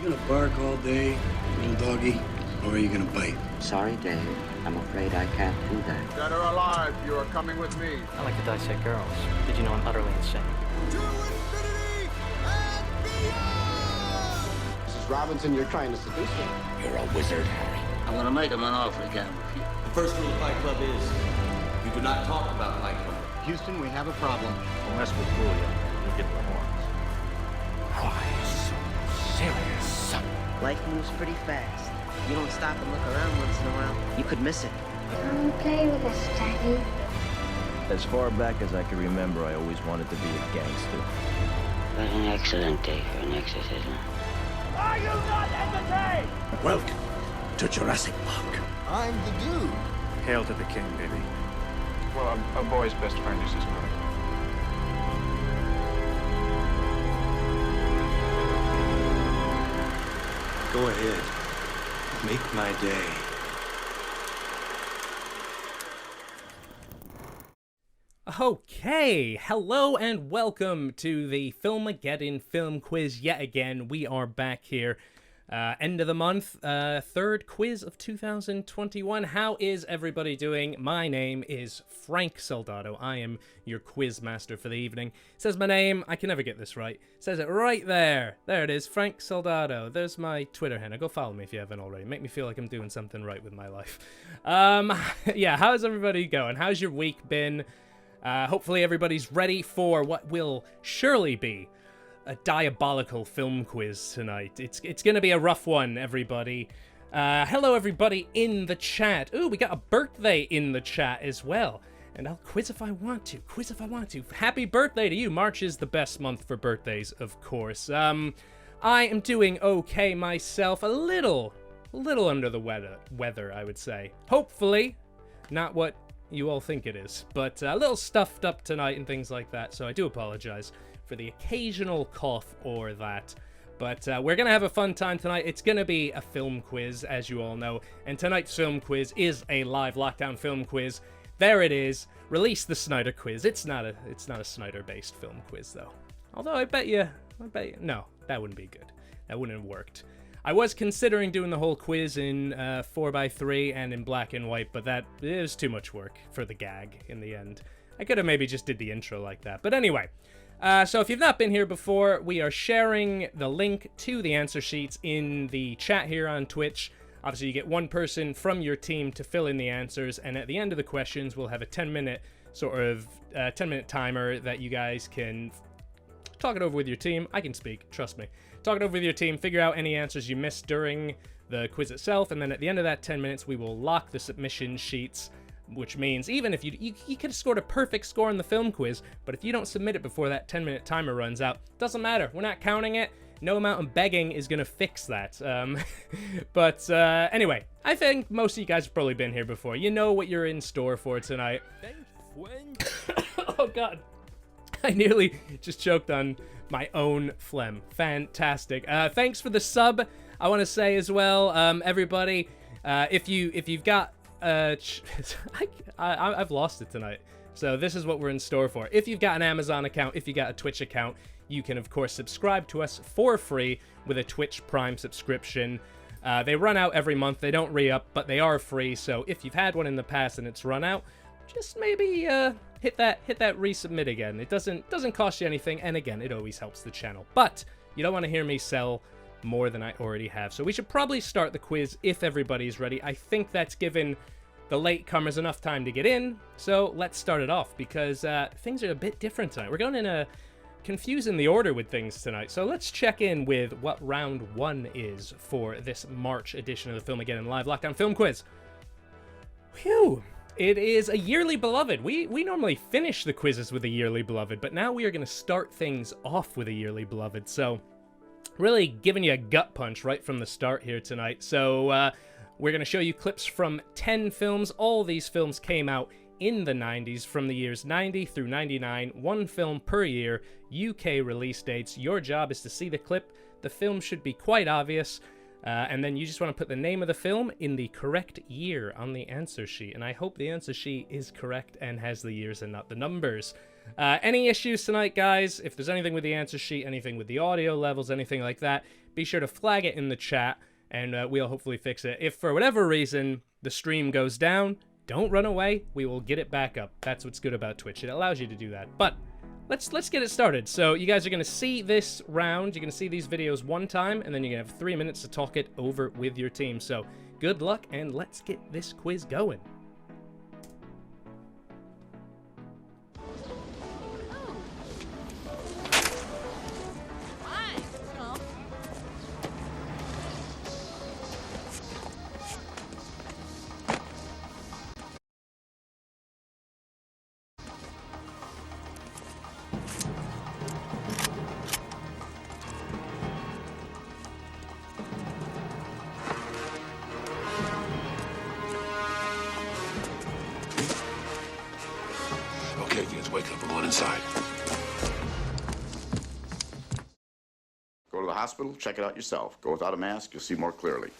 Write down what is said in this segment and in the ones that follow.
gonna bark all day, little doggy, or are you gonna bite? Sorry, Dave. I'm afraid I can't do that. Dead or alive, you are coming with me. I like to dissect girls. Did you know I'm utterly insane? To infinity and beyond! Mrs. Robinson, you're trying to seduce me. You're a wizard, Harry. I'm gonna make him an offer again with you. The first rule of Fight Club is you do not talk about Fight Club. Houston, we have a problem. Don't mess with Julia. You'll get the horns. Why so serious? Life moves pretty fast. You don't stop and look around once in a while, you could miss it. Come play with us, Daddy. As far back as I can remember, I always wanted to be a gangster. What an excellent day for an exorcism. Are you not entertained? Welcome to Jurassic Park. I'm the dude. Hail to the king, baby. Well, a boy's best friend is his mother. Go ahead. Make my day. Okay, hello and welcome to the Filmageddon Film Quiz yet again. We are back here. End of the month, third quiz of 2021. How is everybody doing? My name is Frank Soldado. I am your quiz master for the evening. It says my name, I can never get this right. It says it right there. There it is, Frank Soldado. There's my Twitter handle. Go follow me if you haven't already. Make me feel like I'm doing something right with my life. Yeah, how's everybody going? How's your week been? Hopefully everybody's ready for what will surely be a diabolical film quiz tonight. It's gonna be a rough one, everybody. Hello, everybody in the chat. Ooh, we got a birthday in the chat as well. And I'll quiz if I want to. Quiz if I want to. Happy birthday to you. March is the best month for birthdays, of course. I am doing okay myself. A little under the weather, I would say. Hopefully, not what you all think it is, but a little stuffed up tonight and things like that, so I do apologize for the occasional cough or that. But we're going to have a fun time tonight. It's going to be a film quiz, as you all know, and tonight's film quiz is a live lockdown film quiz. There it is. Release the Snyder quiz. It's not a Snyder-based film quiz, though. Although I bet you, no, that wouldn't be good. That wouldn't have worked. I was considering doing the whole quiz in 4x3 and in black and white, but that is too much work for the gag in the end. I could have maybe just did the intro like that. But anyway, so if you've not been here before, we are sharing the link to the answer sheets in the chat here on Twitch. Obviously, you get one person from your team to fill in the answers, and at the end of the questions, we'll have a 10-minute sort of 10-minute timer that you guys can talk it over with your team. I can speak, trust me. Talk it over with your team, figure out any answers you missed during the quiz itself, and then at the end of that 10 minutes, we will lock the submission sheets, which means even if you could have scored a perfect score in the film quiz, but if you don't submit it before that 10-minute timer runs out, doesn't matter. We're not counting it. No amount of begging is going to fix that. But anyway, I think most of you guys have probably been here before. You know what you're in store for tonight. Oh, God. I nearly just choked on my own phlegm. Fantastic. Thanks for the sub. I want to say as well, everybody, if you've got I've lost it tonight. So this is what we're in store for. If you've got an Amazon account, if you got a Twitch account, you can of course subscribe to us for free with a Twitch Prime subscription. They run out every month. They don't re-up, but they are free. So if you've had one in the past and it's run out, just maybe hit that resubmit again. It doesn't cost you anything, and again, it always helps the channel. But you don't want to hear me sell more than I already have. So we should probably start the quiz if everybody's ready. I think that's given the latecomers enough time to get in. So let's start it off because things are a bit different tonight. We're going in a confusing the order with things tonight. So let's check in with what round one is for this March edition of the Filmageddon Live Lockdown Film Quiz. Whew. It is a yearly beloved. We normally finish the quizzes with a yearly beloved, but now we are going to start things off with a yearly beloved. So really giving you a gut punch right from the start here tonight. So we're going to show you clips from 10 films. All these films came out in the 90s, from the years 90 through 99, one film per year, UK release dates. Your job is to see the clip. The film should be quite obvious. And then you just want to put the name of the film in the correct year on the answer sheet. And I hope the answer sheet is correct and has the years and not the numbers. Any issues tonight, guys? If there's anything with the answer sheet, anything with the audio levels, anything like that, be sure to flag it in the chat, and we'll hopefully fix it. If for whatever reason the stream goes down, don't run away. We will get it back up. That's what's good about Twitch. It allows you to do that. But let's get it started. So you guys are going to see this round. You're going to see these videos one time, and then you're going to have 3 minutes to talk it over with your team. So good luck, and let's get this quiz going. Wake up, I'm on inside. Go to the hospital, check it out yourself. Go without a mask, you'll see more clearly.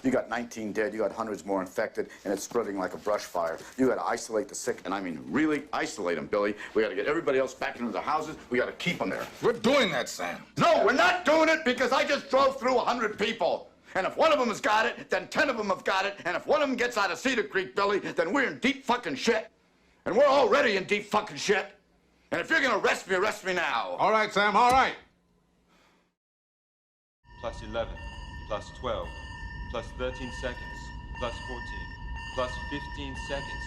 You got 19 dead, you got hundreds more infected, and it's spreading like a brush fire. You gotta isolate the sick, and I mean really isolate them, Billy. We gotta get everybody else back into the houses. We gotta keep them there. We're doing that, Sam. No, we're not doing it because I just drove through 100 people. And if one of them has got it, then 10 of them have got it. And if one of them gets out of Cedar Creek, Billy, then we're in deep fucking shit. And we're already in deep fucking shit. And if you're gonna arrest me now. All right, Sam, all right. Plus 11, plus 12, plus 13 seconds, plus 14, plus 15 seconds.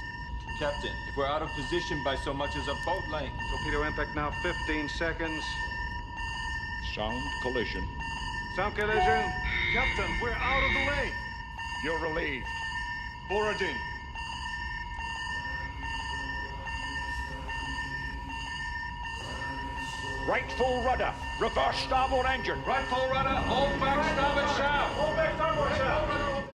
Captain, if we're out of position by so much as a boat length. Torpedo impact now 15 seconds. Sound collision. Sound collision. Captain, we're out of the way. You're relieved. Borodin. Right full rudder. Reverse starboard engine. Right full rudder. Hold back starboard shaft. Hold back starboard shaft.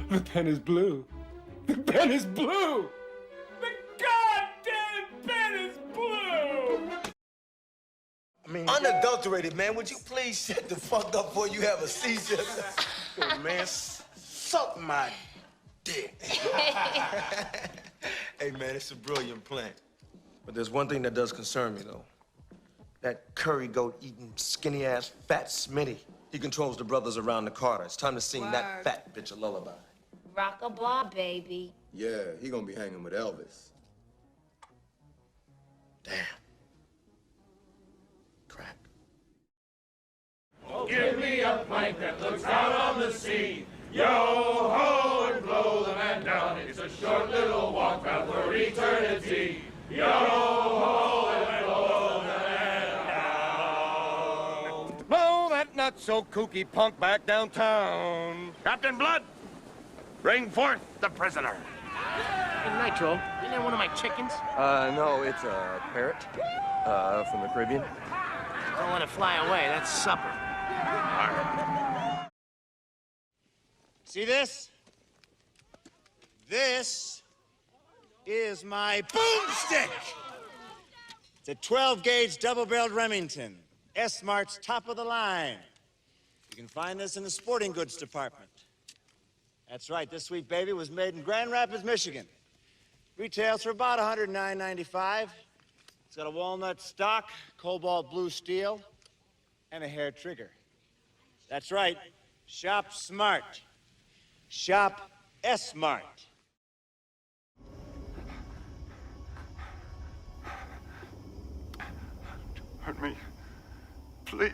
The pen is blue. The pen is blue! The goddamn pen is blue! I mean, unadulterated, man. Would you please shut the fuck up before you have a seizure? Yo, man, suck my dick. Hey, man, it's a brilliant plan. But there's one thing that does concern me, though. That curry goat eating skinny ass fat Smitty. He controls the brothers around the Carter. It's time to sing that fat bitch a lullaby. Rock-a-blah, baby. Yeah, he gonna be hanging with Elvis. Damn. Crap. Oh, give me a plank that looks out on the sea. Yo-ho, and blow the man down. It's a short little walk bound for eternity. Yo-ho, and blow the man down. Blow that not so kooky punk back downtown. Captain Blood, bring forth the prisoner. Hey, Nitro, isn't that one of my chickens? No, it's a parrot, from the Caribbean. Don't let it fly away, that's supper. See this? This is my boomstick. It's a 12-gauge double-barreled Remington. S-Mart's top of the line. You can find this in the sporting goods department. That's right, this sweet baby was made in Grand Rapids, Michigan. Retails for about $109.95. It's got a walnut stock, cobalt blue steel, and a hair trigger. That's right, Shop smart. Shop S-Mart. Don't hurt me. Please.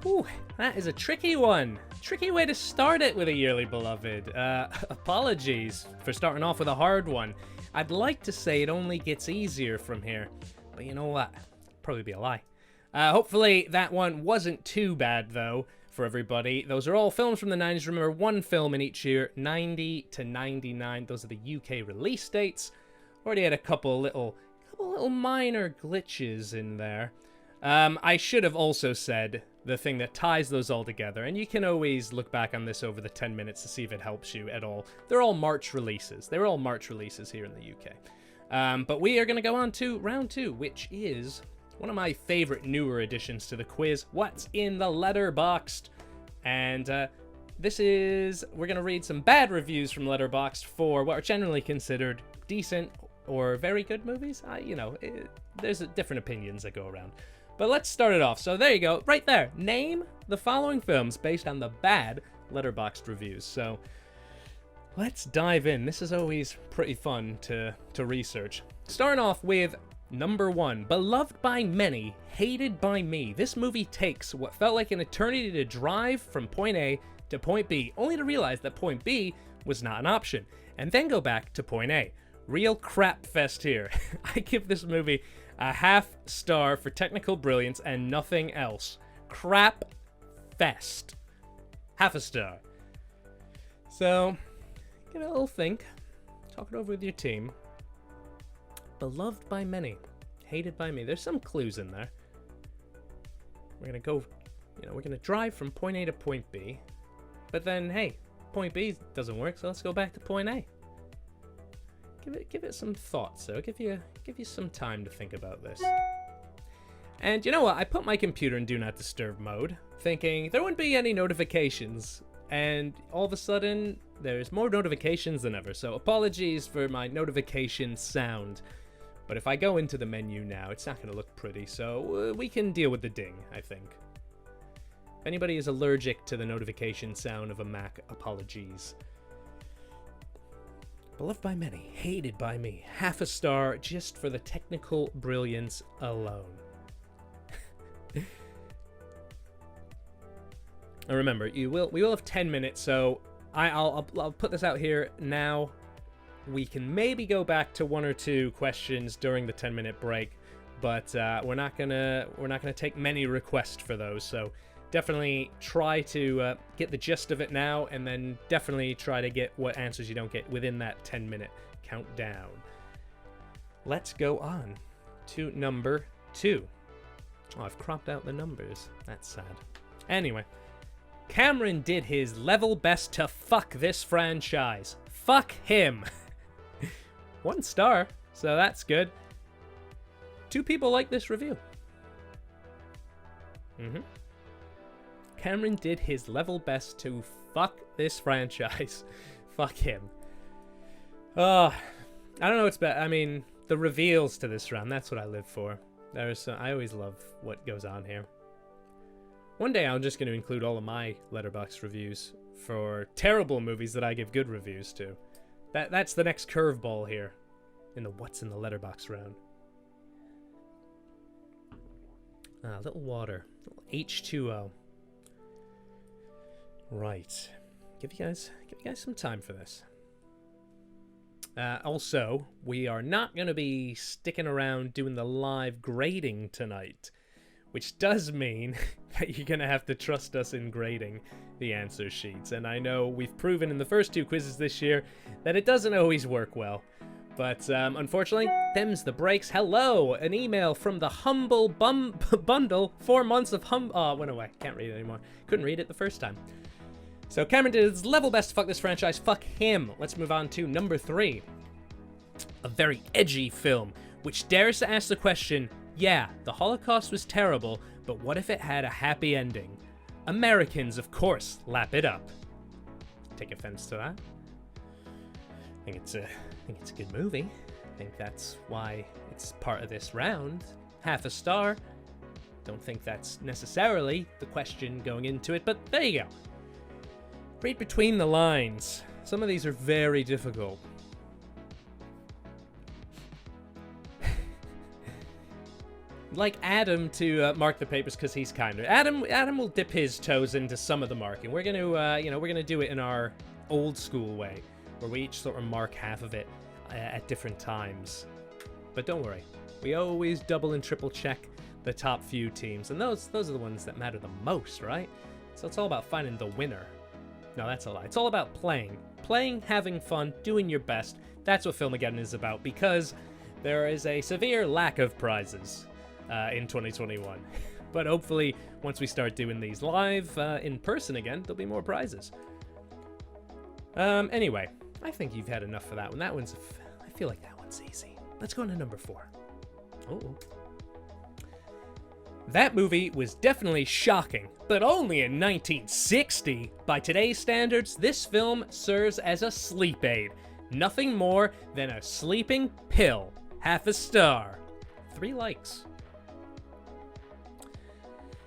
Ooh, that is a tricky one. Tricky way to start it with a Yearly Beloved. Apologies for starting off with a hard one. I'd like to say it only gets easier from here, but you know what? Probably be a lie. Hopefully that one wasn't too bad, though, for everybody. Those are all films from the 90s. Remember, one film in each year, 90 to 99. Those are the UK release dates. Already had a couple little minor glitches in there. I should have also said the thing that ties those all together, and you can always look back on this over the 10 minutes to see if it helps you at all. They're all March releases. They're all March releases here in the UK. But we are going to go on to round two, which is one of my favorite newer additions to the quiz, What's in the Letterboxd? And we're going to read some bad reviews from Letterboxd for what are generally considered decent or very good movies. There's different opinions that go around. But let's start it off. So there you go, right there. Name the following films based on the bad Letterboxd reviews. So let's dive in. This is always pretty fun to research. Starting off with number 1, beloved by many, hated by me. This movie takes what felt like an eternity to drive from point A to point B, only to realize that point B was not an option, and then go back to point A. Real crap fest here. I give this movie a half star for technical brilliance and nothing else. Crap fest. Half a star. So, give it a little think. Talk it over with your team. Beloved by many, hated by me. There's some clues in there. We're gonna go, we're gonna drive from point A to point B, but then, hey, point B doesn't work, so let's go back to point A. Give it some thought, so give you some time to think about this. And you know what? I put my computer in Do Not Disturb mode, thinking there wouldn't be any notifications, and all of a sudden, there's more notifications than ever, so apologies for my notification sound. But if I go into the menu now, it's not going to look pretty, so we can deal with the ding, I think. If anybody is allergic to the notification sound of a Mac, apologies. Beloved by many, hated by me. Half a star just for the technical brilliance alone. And remember, we will have 10 minutes, so I'll put this out here now. We can maybe go back to 1 or 2 questions during the 10-minute break, but we're not gonna take many requests for those. So definitely try to get the gist of it now, and then definitely try to get what answers you don't get within that 10-minute countdown. Let's go on to number 2. Oh, I've cropped out the numbers. That's sad. Anyway, Cameron did his level best to fuck this franchise. Fuck him. 1 star, so that's good. 2 people like this review. Cameron did his level best to fuck this franchise. Fuck him. I don't know what's better. I mean, the reveals to this round, that's what I live for. I always love what goes on here. One day I'm just going to include all of my Letterboxd reviews for terrible movies that I give good reviews to. That's the next curveball here in the What's in the Letterboxd round. A little water. A little H2O. Right. Give you guys some time for this. Also, we are not going to be sticking around doing the live grading tonight, which does mean that you're going to have to trust us in grading the answer sheets. And I know we've proven in the first 2 quizzes this year that it doesn't always work well. But unfortunately, them's the breaks. Hello! An email from the Humble Bundle. 4 months of Oh, it went away. Can't read it anymore. Couldn't read it the first time. So Cameron did his level best to fuck this franchise. Fuck him. Let's move on to number 3. A very edgy film, which dares to ask the question, yeah, the Holocaust was terrible, but what if it had a happy ending? Americans, of course, lap it up. Take offense to that. I think it's a good movie. I think that's why it's part of this round. Half a star. Don't think that's necessarily the question going into it, but there you go. Read between the lines. Some of these are very difficult. Like Adam to mark the papers because he's kinder. Adam will dip his toes into some of the marking. We're gonna, we're gonna do it in our old school way, where we each sort of mark half of it at different times. But don't worry, we always double and triple check the top few teams, and those are the ones that matter the most, right? So it's all about finding the winner. No, that's a lie. It's all about playing, having fun, doing your best. That's what Filmageddon is about, because there is a severe lack of prizes in 2021. But hopefully, once we start doing these live in person again, there'll be more prizes. Anyway, I think you've had enough for that one. That one's, I feel like that one's easy. Let's go on to number 4. Oh. That movie was definitely shocking, but only in 1960. By today's standards, this film serves as a sleep aid. Nothing more than a sleeping pill. Half a star. 3 likes.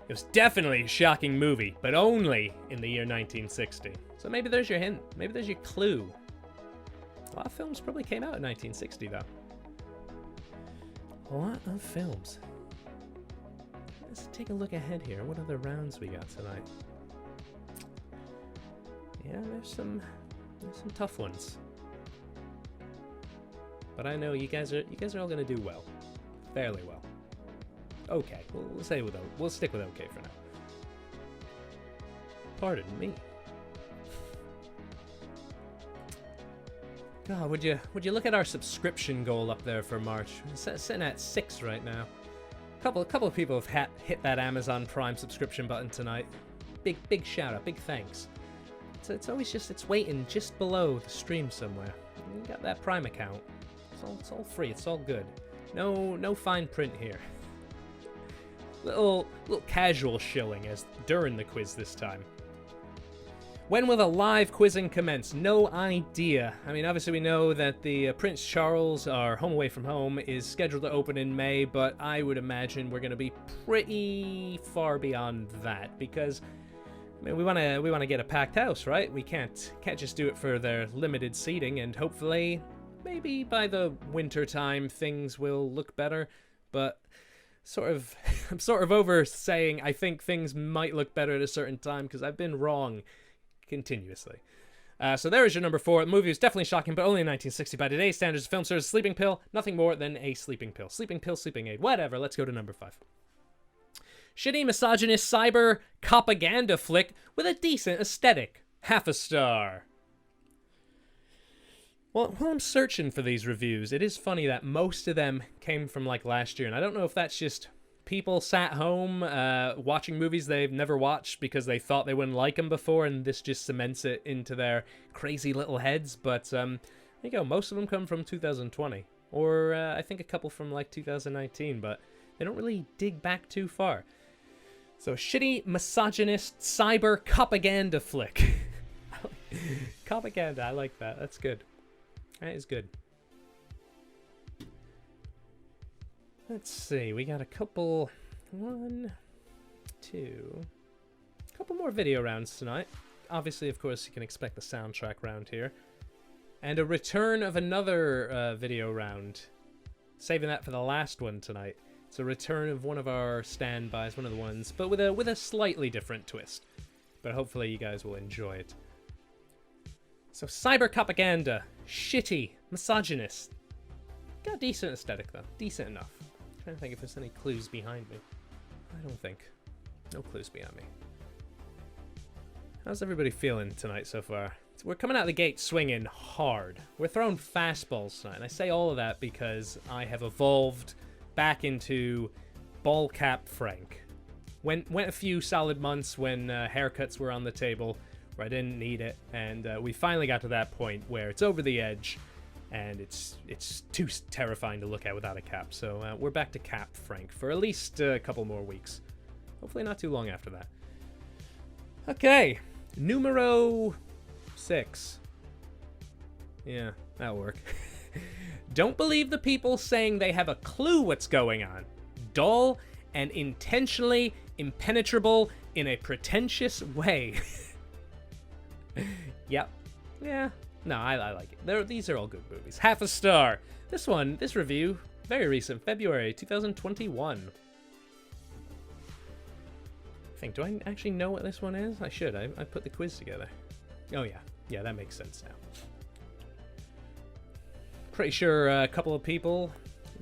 It was definitely a shocking movie, but only in the year 1960. So maybe there's your hint. Maybe there's your clue. A lot of films probably came out in 1960, though. A lot of films. Let's take a look ahead here. What other rounds we got tonight? Yeah, there's some tough ones. But I know you guys are all gonna do well, fairly well. Okay, we'll stick with okay for now. Pardon me. God, would you look at our subscription goal up there for March? It's sitting at 6 right now. Couple of people have hit that Amazon Prime subscription button tonight. Big shout out, big thanks. It's always it's waiting just below the stream somewhere. You got that Prime account. It's all free. It's all good. No fine print here. Little casual shilling as during the quiz this time. When will the live quizzing commence? No idea. I mean, obviously we know that the Prince Charles, our Home Away from Home, is scheduled to open in May, but I would imagine we're going to be pretty far beyond that because I mean, we want to get a packed house, right? We can't just do it for their limited seating, and hopefully maybe by the winter time things will look better, but I'm sort of over saying I think things might look better at a certain time because I've been wrong continuously. So there is your number 4. The movie was definitely shocking, but only in 1960. By today's standards, the film serves a sleeping pill, nothing more than a sleeping pill. Sleeping pill, sleeping aid, whatever. Let's go to number 5. Shitty, misogynist, cyber propaganda flick with a decent aesthetic. Half a star. Well, while I'm searching for these reviews, it is funny that most of them came from like last year, and I don't know if that's just people sat home watching movies they've never watched because they thought they wouldn't like them before, and this just cements it into their crazy little heads. But there you go, most of them come from 2020, or I think a couple from like 2019, but they don't really dig back too far. So, shitty, misogynist, cyber propaganda flick. Propaganda, I like that. That's good. That is good. Let's see, we got a couple... 1, 2... A couple more video rounds tonight. Obviously, of course, you can expect the soundtrack round here. And a return of another video round. Saving that for the last one tonight. It's a return of one of our standbys, one of the ones, but with a slightly different twist. But hopefully you guys will enjoy it. So, cyber propaganda, shitty, misogynist. Got a decent aesthetic though, decent enough. I'm trying to think if there's any clues behind me. I don't think. No clues behind me. How's everybody feeling tonight so far? We're coming out of the gate swinging hard. We're throwing fastballs tonight, and I say all of that because I have evolved back into ball cap Frank. Went a few solid months when haircuts were on the table where I didn't need it, and we finally got to that point where it's over the edge and it's too terrifying to look at without a cap. So we're back to cap Frank for at least a couple more weeks. Hopefully not too long after that. Okay, numero 6. Yeah, that'll work. Don't believe the people saying they have a clue what's going on. Dull and intentionally impenetrable in a pretentious way. Yep. Yeah. No, I like it. These are all good movies. Half a star. This review, very recent, February 2021. Do I actually know what this one is? I should. I put the quiz together. Oh yeah. Yeah, that makes sense now. Pretty sure a couple of people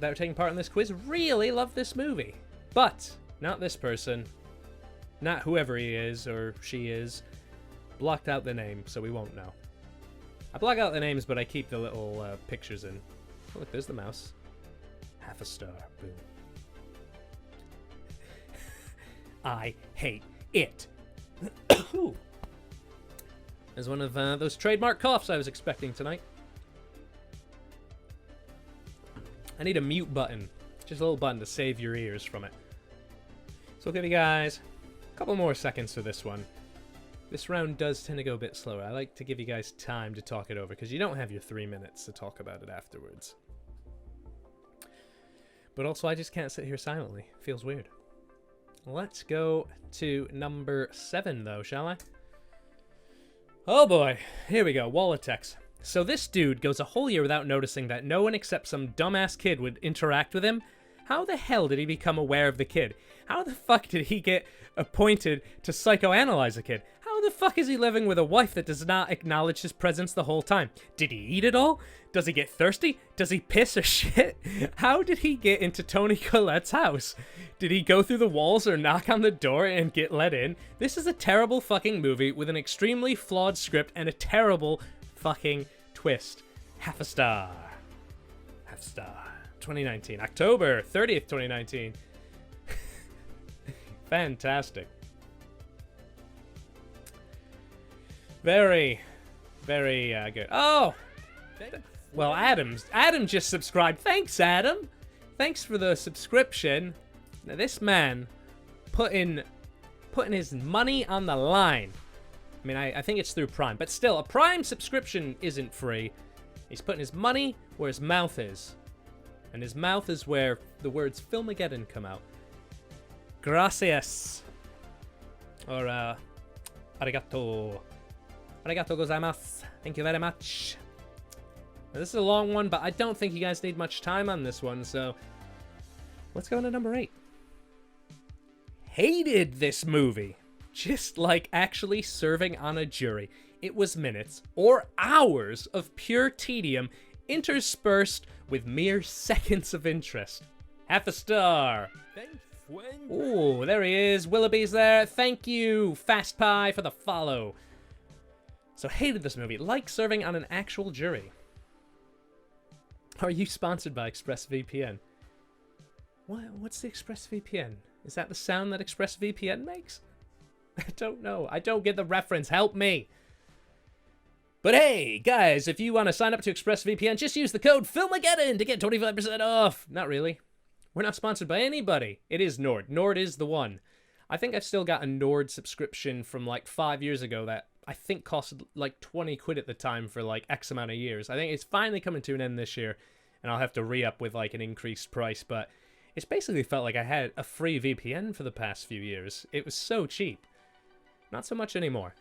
that are taking part in this quiz really love this movie. But not this person. Not whoever he is or she is. Blocked out the name, so we won't know. I block out the names, but I keep the little pictures in. Oh, look, there's the mouse. Half a star. Boom. I hate it. There's one of those trademark coughs I was expecting tonight. I need a mute button. Just a little button to save your ears from it. So I'll give you guys a couple more seconds for this one. This round does tend to go a bit slower. I like to give you guys time to talk it over, because you don't have your 3 minutes to talk about it afterwards. But also, I just can't sit here silently. Feels weird. Let's go to number 7, though, shall I? Oh boy, here we go, wall of text. So this dude goes a whole year without noticing that no one except some dumbass kid would interact with him. How the hell did he become aware of the kid? How the fuck did he get appointed to psychoanalyze the kid? How the fuck is he living with a wife that does not acknowledge his presence the whole time? Did he eat it all? Does he get thirsty? Does he piss or shit? How did he get into Toni Collette's house? Did he go through the walls or knock on the door and get let in? This is a terrible fucking movie with an extremely flawed script and a terrible fucking twist. Half a star. Half star. 2019. October 30th, 2019. Fantastic. Very, very good. Oh! Well, Adam just subscribed. Thanks, Adam! Thanks for the subscription. Now, this man putting his money on the line. I mean, I think it's through Prime, but still, a Prime subscription isn't free. He's putting his money where his mouth is. And his mouth is where the words Filmageddon come out. Gracias. Or, arigato. Arigato gozaimasu. Thank you very much. Now, this is a long one, but I don't think you guys need much time on this one, so let's go into number 8. Hated this movie. Just like actually serving on a jury. It was minutes or hours of pure tedium interspersed with mere seconds of interest. Half a star. Oh, there he is. Willoughby's there. Thank you, Fast Pie, for the follow. So hated this movie. Like serving on an actual jury. Are you sponsored by ExpressVPN? What's the ExpressVPN? Is that the sound that ExpressVPN makes? I don't know. I don't get the reference. Help me. But hey, guys, if you want to sign up to ExpressVPN, just use the code FILMAGEDDON to get 25% off. Not really. We're not sponsored by anybody. It is Nord. Nord is the one. I think I've still got a Nord subscription from like 5 years ago that I think cost like 20 quid at the time for like X amount of years. I think it's finally coming to an end this year, and I'll have to re-up with like an increased price, but it's basically felt like I had a free VPN for the past few years. It was so cheap. Not so much anymore.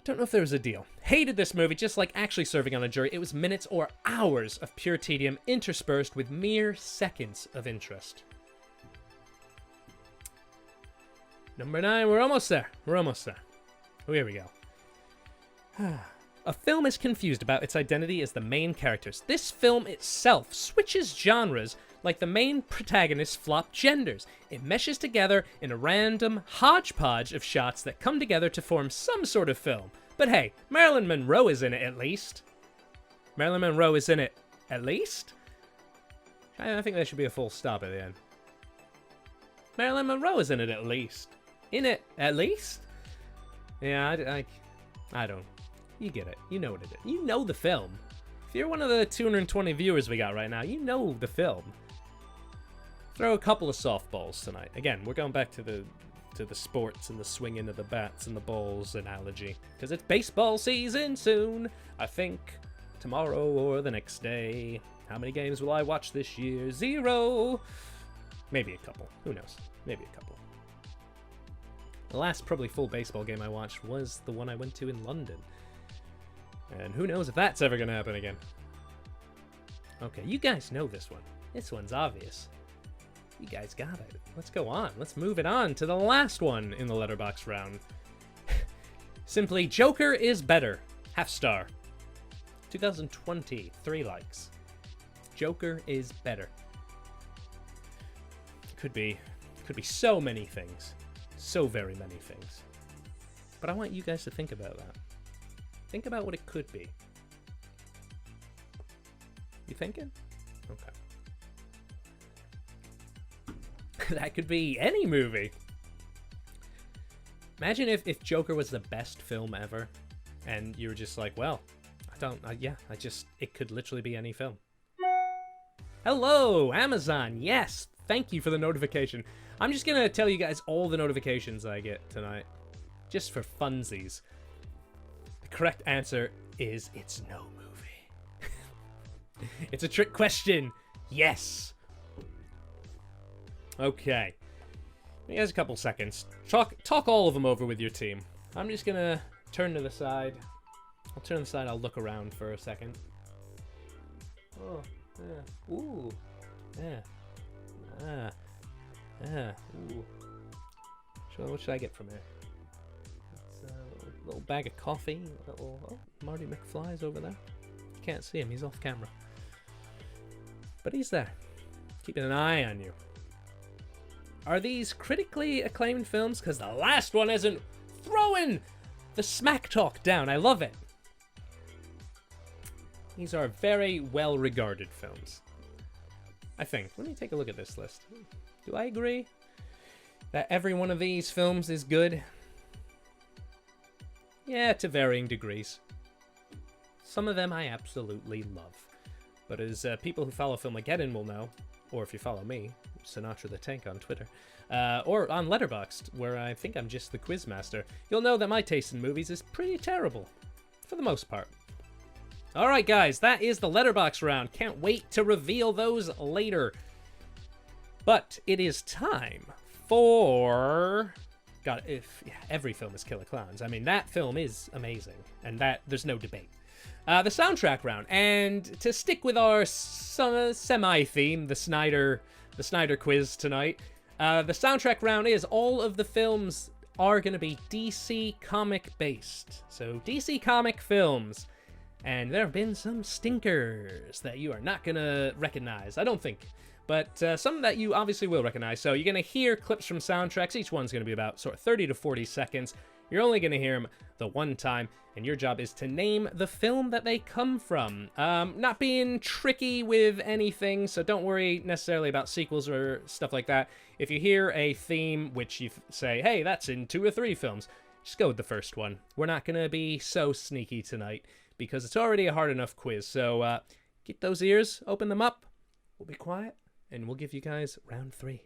Don't know if there was a deal. Hated this movie, just like actually serving on a jury. It was minutes or hours of pure tedium interspersed with mere seconds of interest. Number 9, we're almost there. We're almost there. Oh, here we go. A film is confused about its identity as the main characters. This film itself switches genres like the main protagonists flop genders. It meshes together in a random hodgepodge of shots that come together to form some sort of film. But hey, Marilyn Monroe is in it at least. Marilyn Monroe is in it at least? I think there should be a full stop at the end. Marilyn Monroe is in it at least. In it at least? Yeah, I don't. You get it. You know what it is. You know the film. If you're one of the 220 viewers we got right now, you know the film. Throw a couple of softballs tonight. Again, we're going back to the sports and the swinging of the bats and the balls analogy. Because it's baseball season soon. I think tomorrow or the next day. How many games will I watch this year? 0. Maybe a couple. Who knows? Maybe a couple. The last probably full baseball game I watched was the one I went to in London. And who knows if that's ever going to happen again. Okay, you guys know this one. This one's obvious. You guys got it. Let's go on. Let's move it on to the last one in the letterbox round. Simply, Joker is better. Half star. 2020, 3 likes. Joker is better. Could be so many things. So very many things. But I want you guys to think about that. Think about what it could be. You thinking? Okay. That could be any movie. Imagine if Joker was the best film ever, and you were just like, well, it could literally be any film. Hello, Amazon. Yes, Thank you for the notification. I'm just gonna tell you guys all the notifications I get tonight, just for funsies. The correct answer is it's no movie. It's a trick question. Yes. Okay. Here's a couple seconds. Talk all of them over with your team. I'm just gonna turn to the side. I'll turn to the side. I'll look around for a second. Oh, yeah. Ooh. Yeah. Ooh. What should I get from here? It's a little bag of coffee. Marty McFly's over there. You can't see him. He's off camera. But he's there. Keeping an eye on you. Are these critically acclaimed films? Because the last one isn't throwing the smack talk down. I love it. These are very well-regarded films. I think. Let me take a look at this list. Do I agree that every one of these films is good? Yeah, to varying degrees. Some of them I absolutely love. But as people who follow Filmageddon will know, or if you follow me, Sinatra the Tank on Twitter, or on Letterboxd, where I think I'm just the quizmaster, you'll know that my taste in movies is pretty terrible, for the most part. Alright guys, that is the Letterboxd round. Can't wait to reveal those later. But it is time for... God, every film is Killer Clowns. I mean, that film is amazing, and there's no debate. The soundtrack round, and to stick with our semi-theme, the Snyder quiz tonight, the soundtrack round is all of the films are going to be DC comic based. So DC comic films. And there have been some stinkers that you are not going to recognize, I don't think. But some that you obviously will recognize. So you're going to hear clips from soundtracks. Each one's going to be about sort of 30 to 40 seconds. You're only going to hear them the one time. And your job is to name the film that they come from. Not being tricky with anything, so don't worry necessarily about sequels or stuff like that. If you hear a theme which you say, hey, that's in 2 or 3 films, just go with the first one. We're not going to be so sneaky tonight, because it's already a hard enough quiz. So get those ears, open them up, we'll be quiet, and we'll give you guys round 3.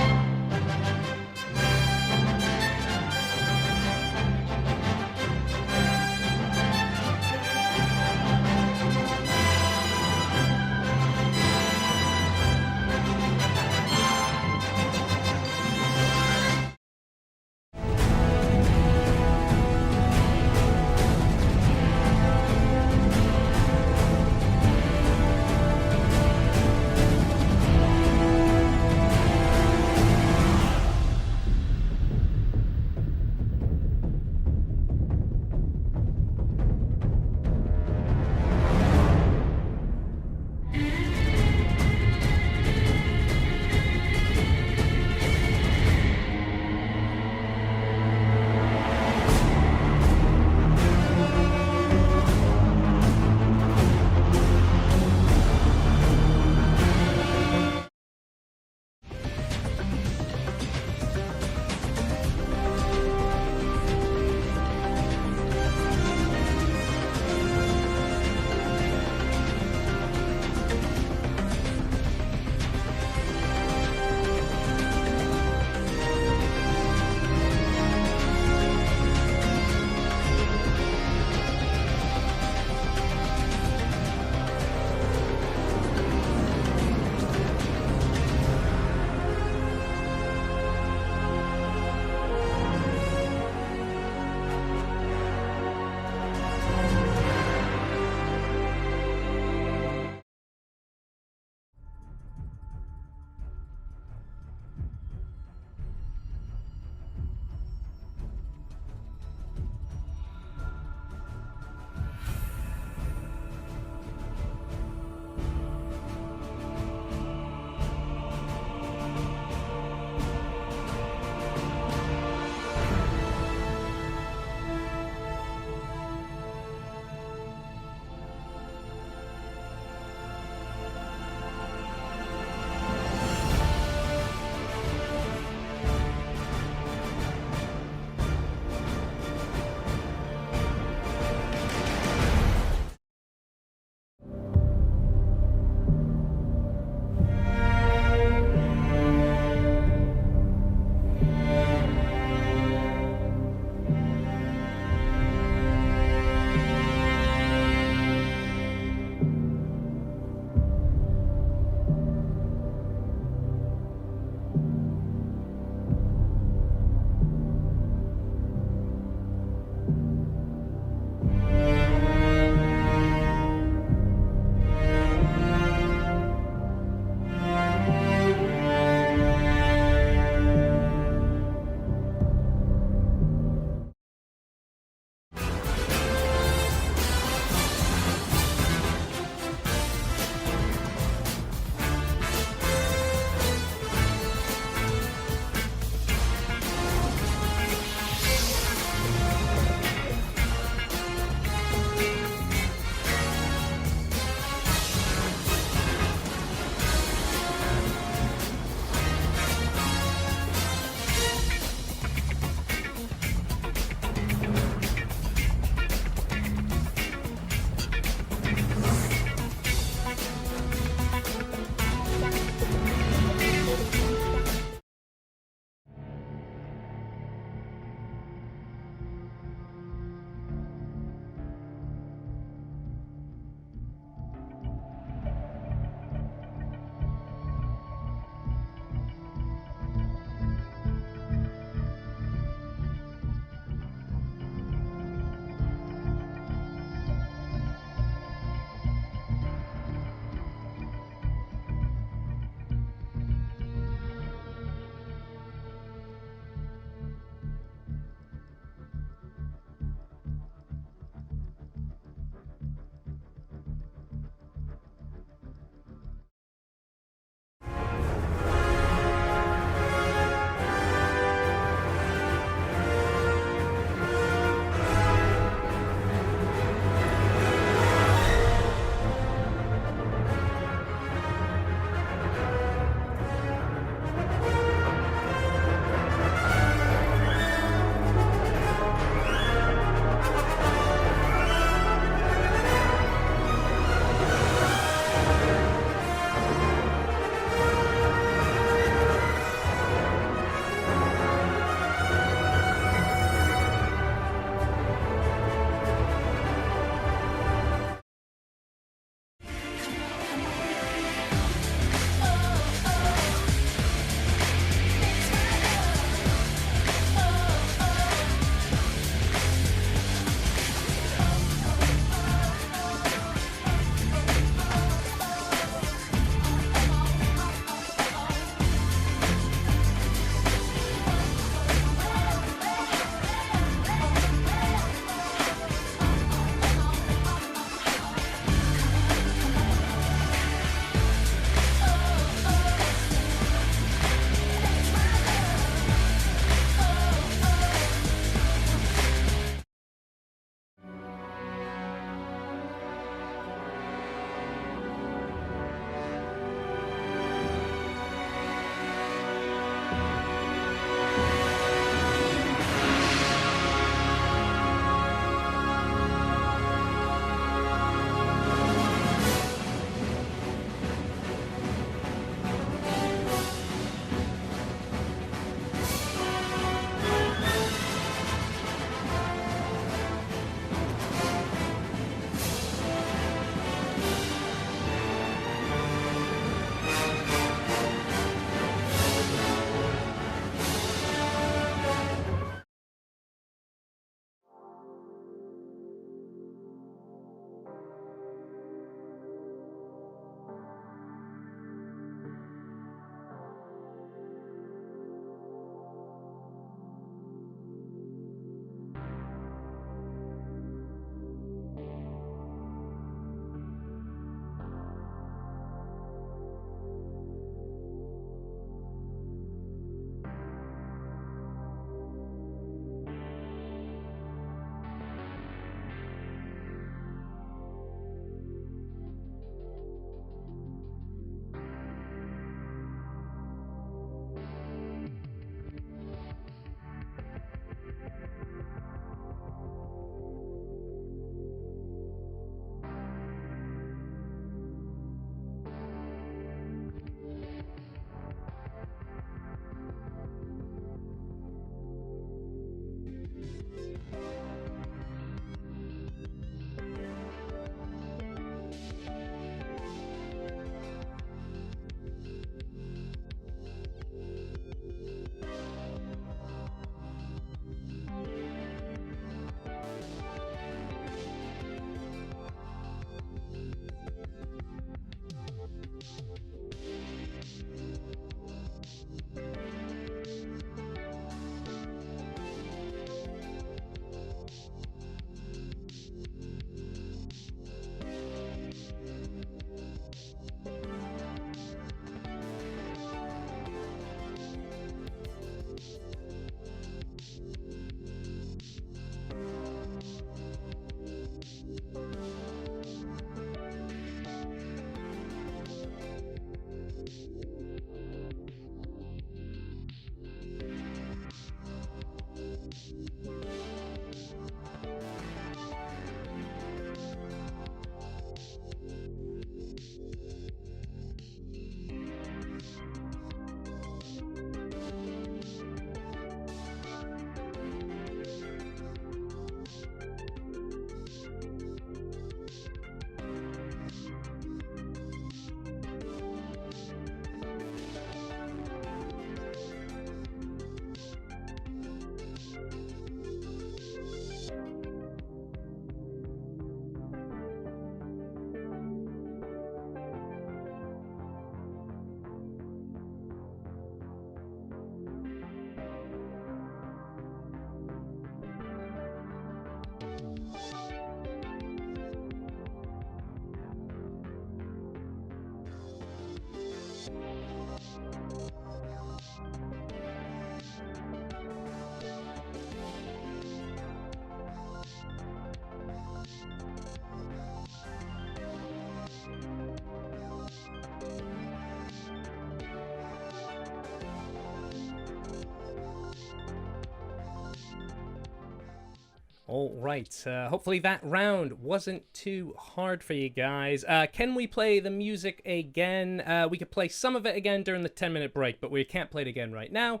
All right. Hopefully that round wasn't too hard for you guys. Can we play the music again? We could play some of it again during the 10-minute break, but we can't play it again right now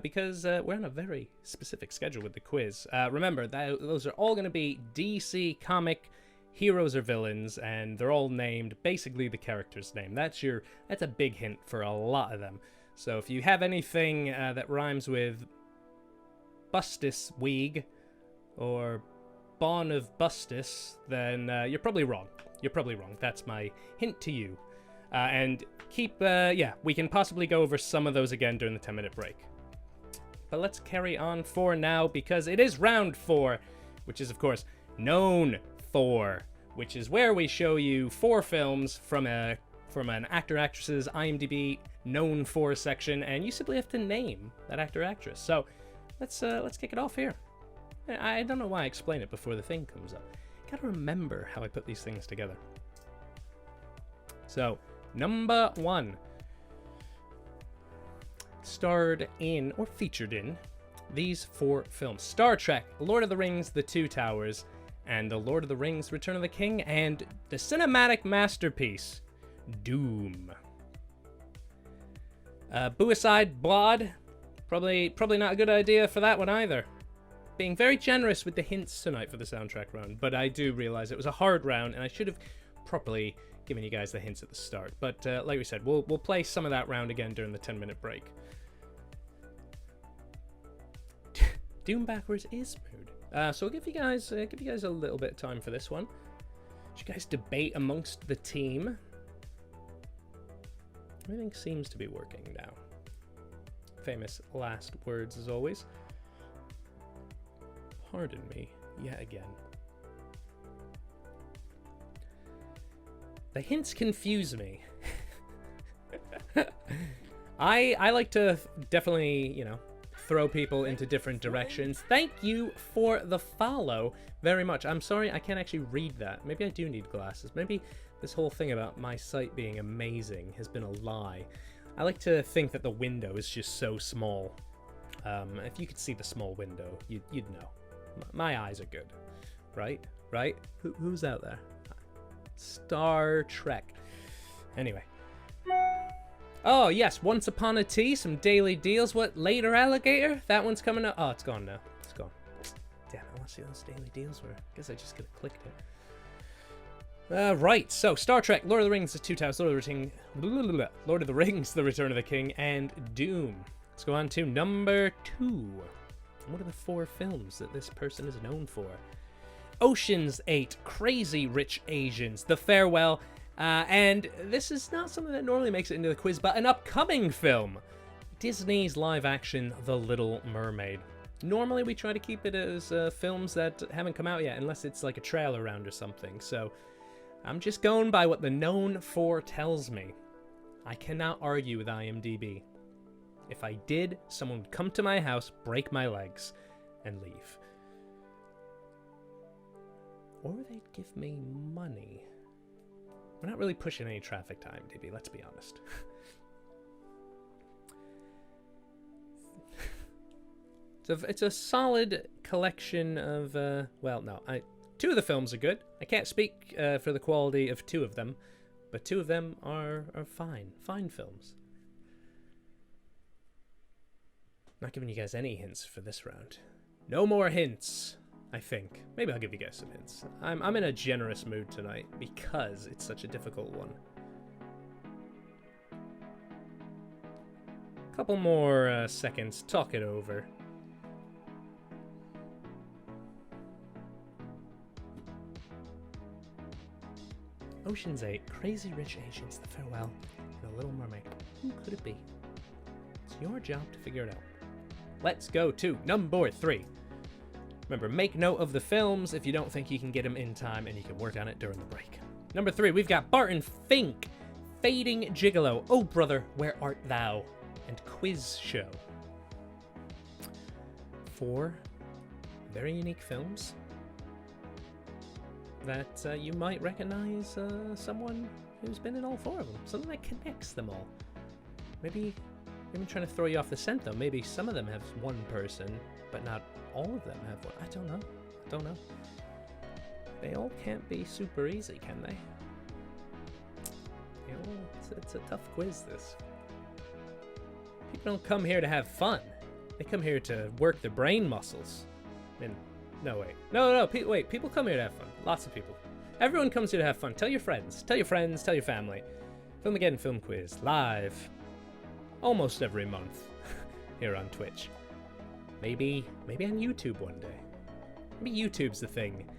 because we're on a very specific schedule with the quiz. Remember, those are all going to be DC comic heroes or villains, and they're all named basically the character's name. That's a big hint for a lot of them. So if you have anything that rhymes with Bustus Weeg or Bawn of Bustus, then you're probably wrong. You're probably wrong. That's my hint to you. And keep, we can possibly go over some of those again during the 10-minute break. But let's carry on for now, because it is round 4, which is, of course, known for, which is where we show you 4 films from an actor-actress's IMDb known for section, and you simply have to name that actor-actress. So let's kick it off here. I don't know why I explain it before the thing comes up. Gotta remember how I put these things together. So, number 1. Starred in, or featured in, these 4 films. Star Trek, Lord of the Rings, The Two Towers, and The Lord of the Rings, Return of the King, and the cinematic masterpiece, Doom. Buicide Blod, probably not a good idea for that one either. Being very generous with the hints tonight for the soundtrack round, but I do realize it was a hard round, and I should have properly given you guys the hints at the start. But like we said, we'll play some of that round again during the 10-minute break. Doom backwards is mood. So I'll give you guys a little bit of time for this one. You guys debate amongst the team. Everything seems to be working now. Famous last words as always. Pardon me, yet again. The hints confuse me. I like to definitely, throw people into different directions. Thank you for the follow very much. I'm sorry I can't actually read that. Maybe I do need glasses. Maybe this whole thing about my site being amazing has been a lie. I like to think that the window is just so small. If you could see the small window, you'd know. My eyes are good, right? Who's out there? Star Trek. Anyway. Oh, yes, Once Upon a Tea, some daily deals. What, Later Alligator? That one's coming up. Oh, it's gone now. It's gone. Damn, I want to see what those daily deals were. I guess I just could have clicked it. Right, so Star Trek, Lord of the Rings, The Two Towers, Lord of the Rings, The Return of the King, and Doom. Let's go on to number 2. What are the 4 films that this person is known for? Ocean's 8, Crazy Rich Asians, The Farewell, and this is not something that normally makes it into the quiz, but an upcoming film. Disney's live-action The Little Mermaid. Normally we try to keep it as films that haven't come out yet, unless it's like a trailer round or something, so I'm just going by what the known for tells me. I cannot argue with IMDb. If I did, someone would come to my house, break my legs, and leave. Or they'd give me money. We're not really pushing any traffic to IMDb, let's be honest. So it's a solid collection of, 2 of the films are good. I can't speak for the quality of 2 of them, but 2 of them are fine films. Not giving you guys any hints for this round. No more hints, I think. Maybe I'll give you guys some hints. I'm in a generous mood tonight because it's such a difficult one. Couple more seconds, talk it over. Ocean's 8, Crazy Rich Asians, The Farewell, and The Little Mermaid. Who could it be? It's your job to figure it out. Let's go to number 3. Remember, make note of the films if you don't think you can get them in time, and you can work on it during the break. Number 3, we've got Barton Fink, Fading Gigolo, Oh Brother, Where Art Thou, and Quiz Show. 4 very unique films that you might recognize someone who's been in all 4 of them. Something that connects them all. Maybe trying to throw you off the scent, though. Maybe some of them have one person, but not all of them have one. I don't know. Don't know. They all can't be super easy, can they? You know, it's a tough quiz, this. People don't come here to have fun. They come here to work their brain muscles. And no, wait. No, wait. People come here to have fun. Lots of people. Everyone comes here to have fun. Tell your friends. Tell your friends. Tell your family. Filmageddon Film Quiz, live. Almost every month. Here on Twitch. Maybe on YouTube one day. Maybe YouTube's the thing.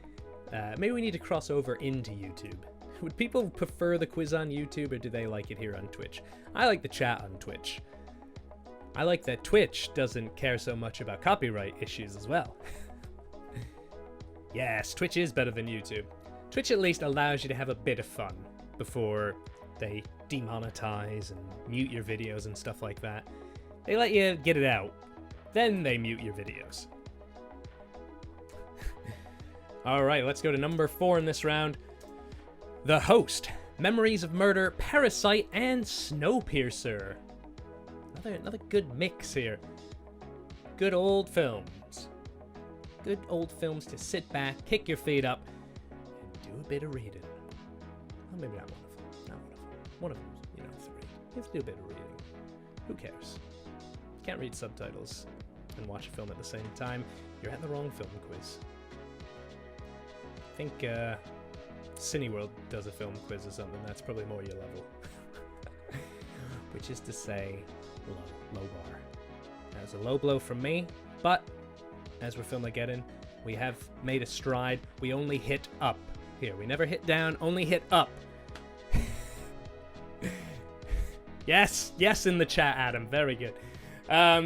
Maybe we need to cross over into YouTube. Would people prefer the quiz on YouTube, or do they like it here on Twitch? I like the chat on Twitch. I like that Twitch doesn't care so much about copyright issues as well. Yes, Twitch is better than YouTube. Twitch at least allows you to have a bit of fun before they demonetize and mute your videos and stuff like that. They let you get it out, then they mute your videos. Alright, let's go to number 4 in this round. The Host, Memories of Murder, Parasite, and Snowpiercer. Another good mix here. Good old films. Good old films to sit back, kick your feet up, and do a bit of reading. Well, maybe not one of them. Not one of them. One of them, you know, 3. You have to do a bit of reading. Who cares? Can't read subtitles and watch a film at the same time. You're at the wrong film quiz. I think Cineworld does a film quiz or something. That's probably more your level. Which is to say, low bar. That was a low blow from me, but as we're Filmageddon, we have made a stride. We only hit up here. We never hit down, only hit up. Yes in the chat, Adam. Very good.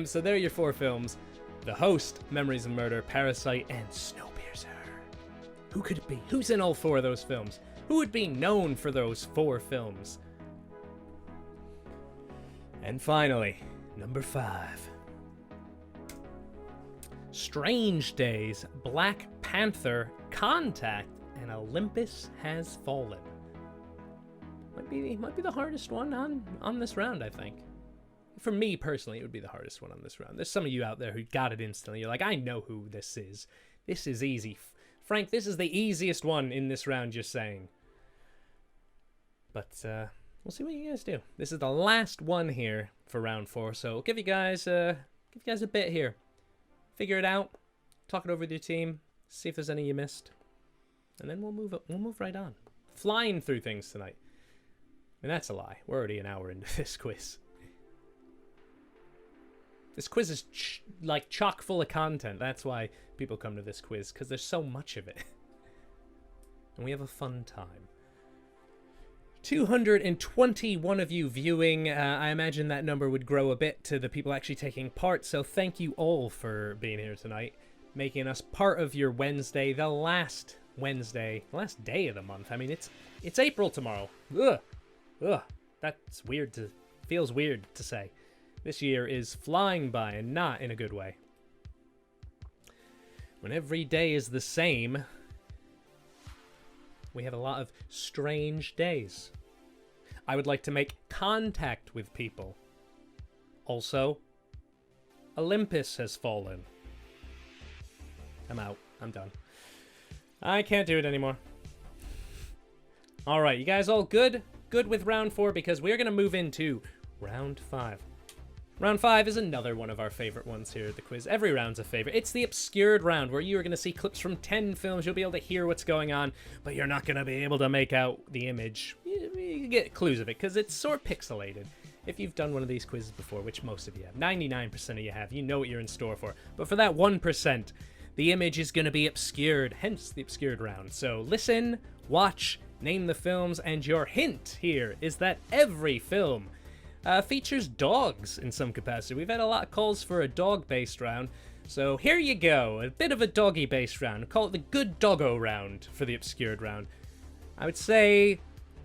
So there are your 4 films. The Host, Memories of Murder, Parasite, and Snowpiercer. Who could it be? Who's in all 4 of those films? Who would be known for those 4 films? And finally, number 5. Strange Days, Black Panther, Contact, and Olympus Has Fallen. Might be the hardest one on this round, I think. For me personally, it would be the hardest one on this round. There's some of you out there who got it instantly. You're like, I know who this is. This is easy. Frank, this is the easiest one in this round, you're saying. But we'll see what you guys do. This is the last one here for round 4, so I'll give you guys a bit here. Figure it out, talk it over with your team, see if there's any you missed, and then we'll move right on. Flying through things tonight. And that's a lie. We're already an hour into this quiz. This quiz is like chock full of content. That's why people come to this quiz, because there's so much of it. And we have a fun time. 221 of you viewing. I imagine that number would grow a bit to the people actually taking part, so thank you all for being here tonight, making us part of your Wednesday, the last Wednesday, the last day of the month. I mean, it's April tomorrow. Ugh, that's weird feels weird to say. This year is flying by, and not in a good way. When every day is the same, we have a lot of strange days. I would like to make contact with people. Also, Olympus Has Fallen. I'm out. I'm done. I can't do it anymore. Alright, you guys all good? Good with round 4, because we're going to move into round 5. Round 5 is another one of our favorite ones here at the quiz. Every round's a favorite. It's the obscured round, where you are going to see clips from 10 films. You'll be able to hear what's going on, but you're not going to be able to make out the image. You get clues of it, because it's sort of pixelated. If you've done one of these quizzes before, which most of you have, 99% of you have, you know what you're in store for. But for that 1%, the image is going to be obscured, hence the obscured round. So listen, watch, name the films, and your hint here is that every film features dogs in some capacity. We've had a lot of calls for a dog-based round, so here you go, a bit of a doggy-based round. Call it the good doggo round for the obscured round. I would say,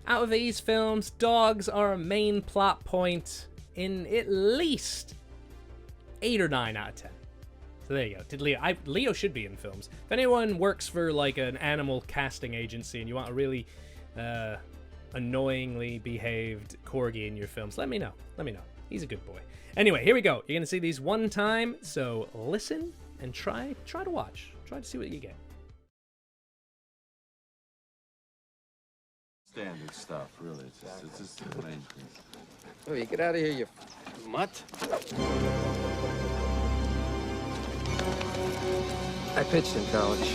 out of these films, dogs are a main plot point in at least 8 or 9 out of 10. So there you go. Leo should be in films. If anyone works for like an animal casting agency and you want a really annoyingly behaved corgi in your films, let me know. He's a good boy. Anyway, here we go. You're gonna see these one time, so listen and try to watch. Try to see what you get. Standard stuff, really. It's just the main thing. Oh, you get out of here, you mutt. I pitched in college.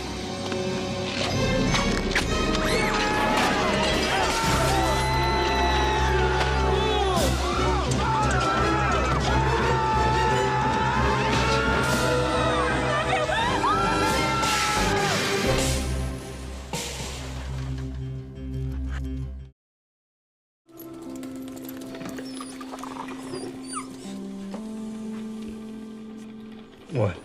What?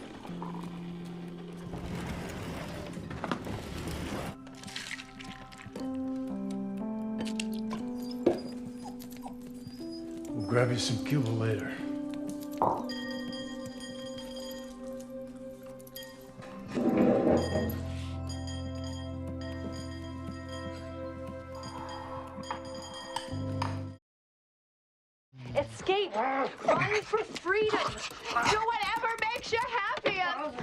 We'll grab you some Cuba later. Escape! Run for freedom! Do whatever makes you happiest!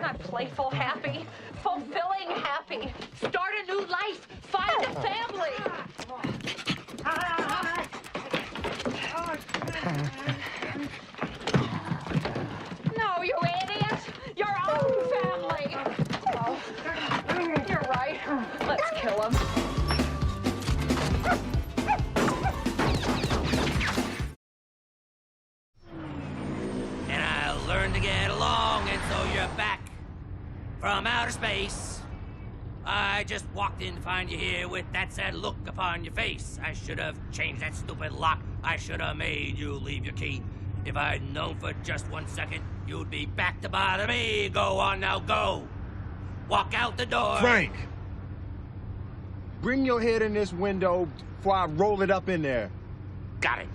Not playful happy, fulfilling happy. Start a new life, find a family. No, you idiot! Your own family! Oh, you're right. Let's kill him. And I learned to get along, and so you're back from outer space. I just walked in to find you here with that sad look upon your face. I should have changed that stupid lock. I should have made you leave your key. If I'd known for just 1 second, you'd be back to bother me. Go on now, go. Walk out the door. Frank! Bring your head in this window before I roll it up in there. Got it.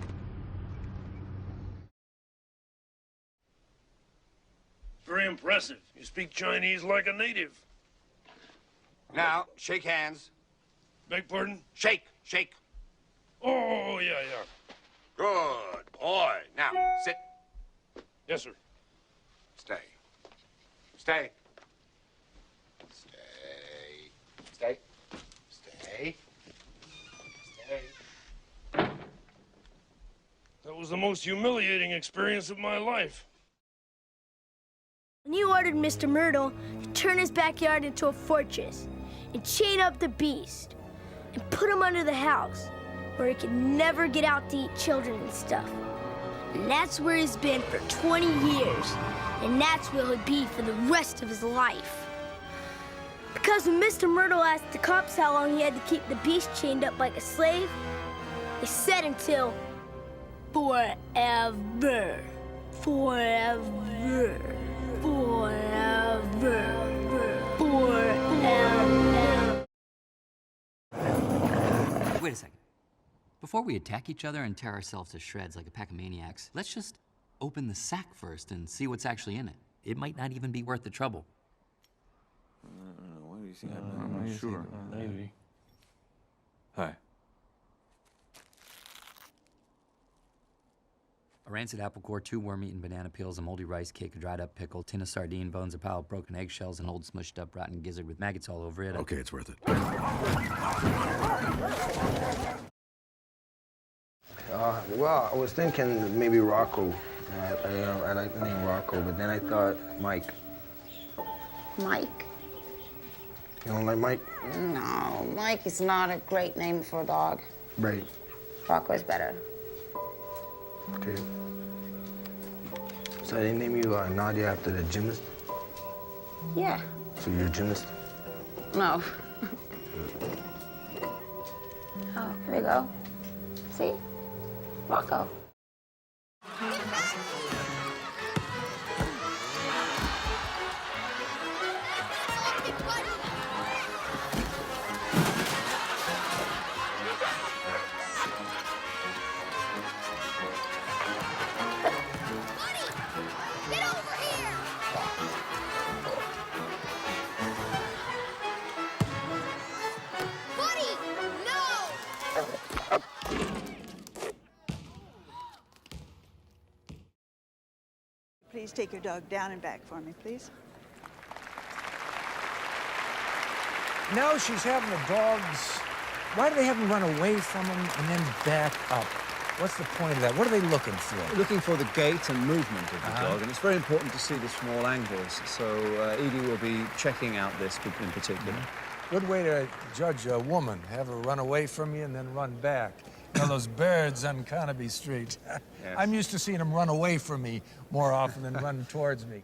Very impressive. You speak Chinese like a native. Now, shake hands. Beg pardon? Shake. Oh, yeah. Good boy. Now, sit. Yes, sir. Stay. Stay. That was the most humiliating experience of my life. When you ordered Mr. Myrtle to turn his backyard into a fortress and chain up the beast and put him under the house where he could never get out to eat children and stuff. And that's where he's been for 20 years, and that's where he'll be for the rest of his life. Because when Mr. Myrtle asked the cops how long he had to keep the beast chained up like a slave, they said until forever. Forever. Forever. Forever. Wait a second. Before we attack each other and tear ourselves to shreds like a pack of maniacs, let's just open the sack first and see what's actually in it. It might not even be worth the trouble. What do you think? I'm not sure. Maybe. Hi. A rancid apple core, 2 worm-eaten banana peels, a moldy rice cake, a dried-up pickle, tin of sardine bones, a pile of broken eggshells, an old smushed-up rotten gizzard with maggots all over it. Okay, it's worth it. Well, I was thinking maybe Rocco. I like the name Rocco, but then I thought Mike. Mike? You don't like Mike? No, Mike is not a great name for a dog. Right. Rocco's better. Okay. So they name you Nadia after the gymnast? Yeah. So you're a gymnast? No. Oh, here we go. See? Rocco. Please take your dog down and back for me, please. Now she's having the dogs. Why do they have them run away from them and then back up? What's the point of that? What are they looking for? Looking for the gait and movement of the dog, and it's very important to see the small angles. So Edie will be checking out this in particular. Good way to judge a woman. Have her run away from you and then run back. You know, those birds on Carnaby Street. Yes. I'm used to seeing them run away from me more often than run towards me.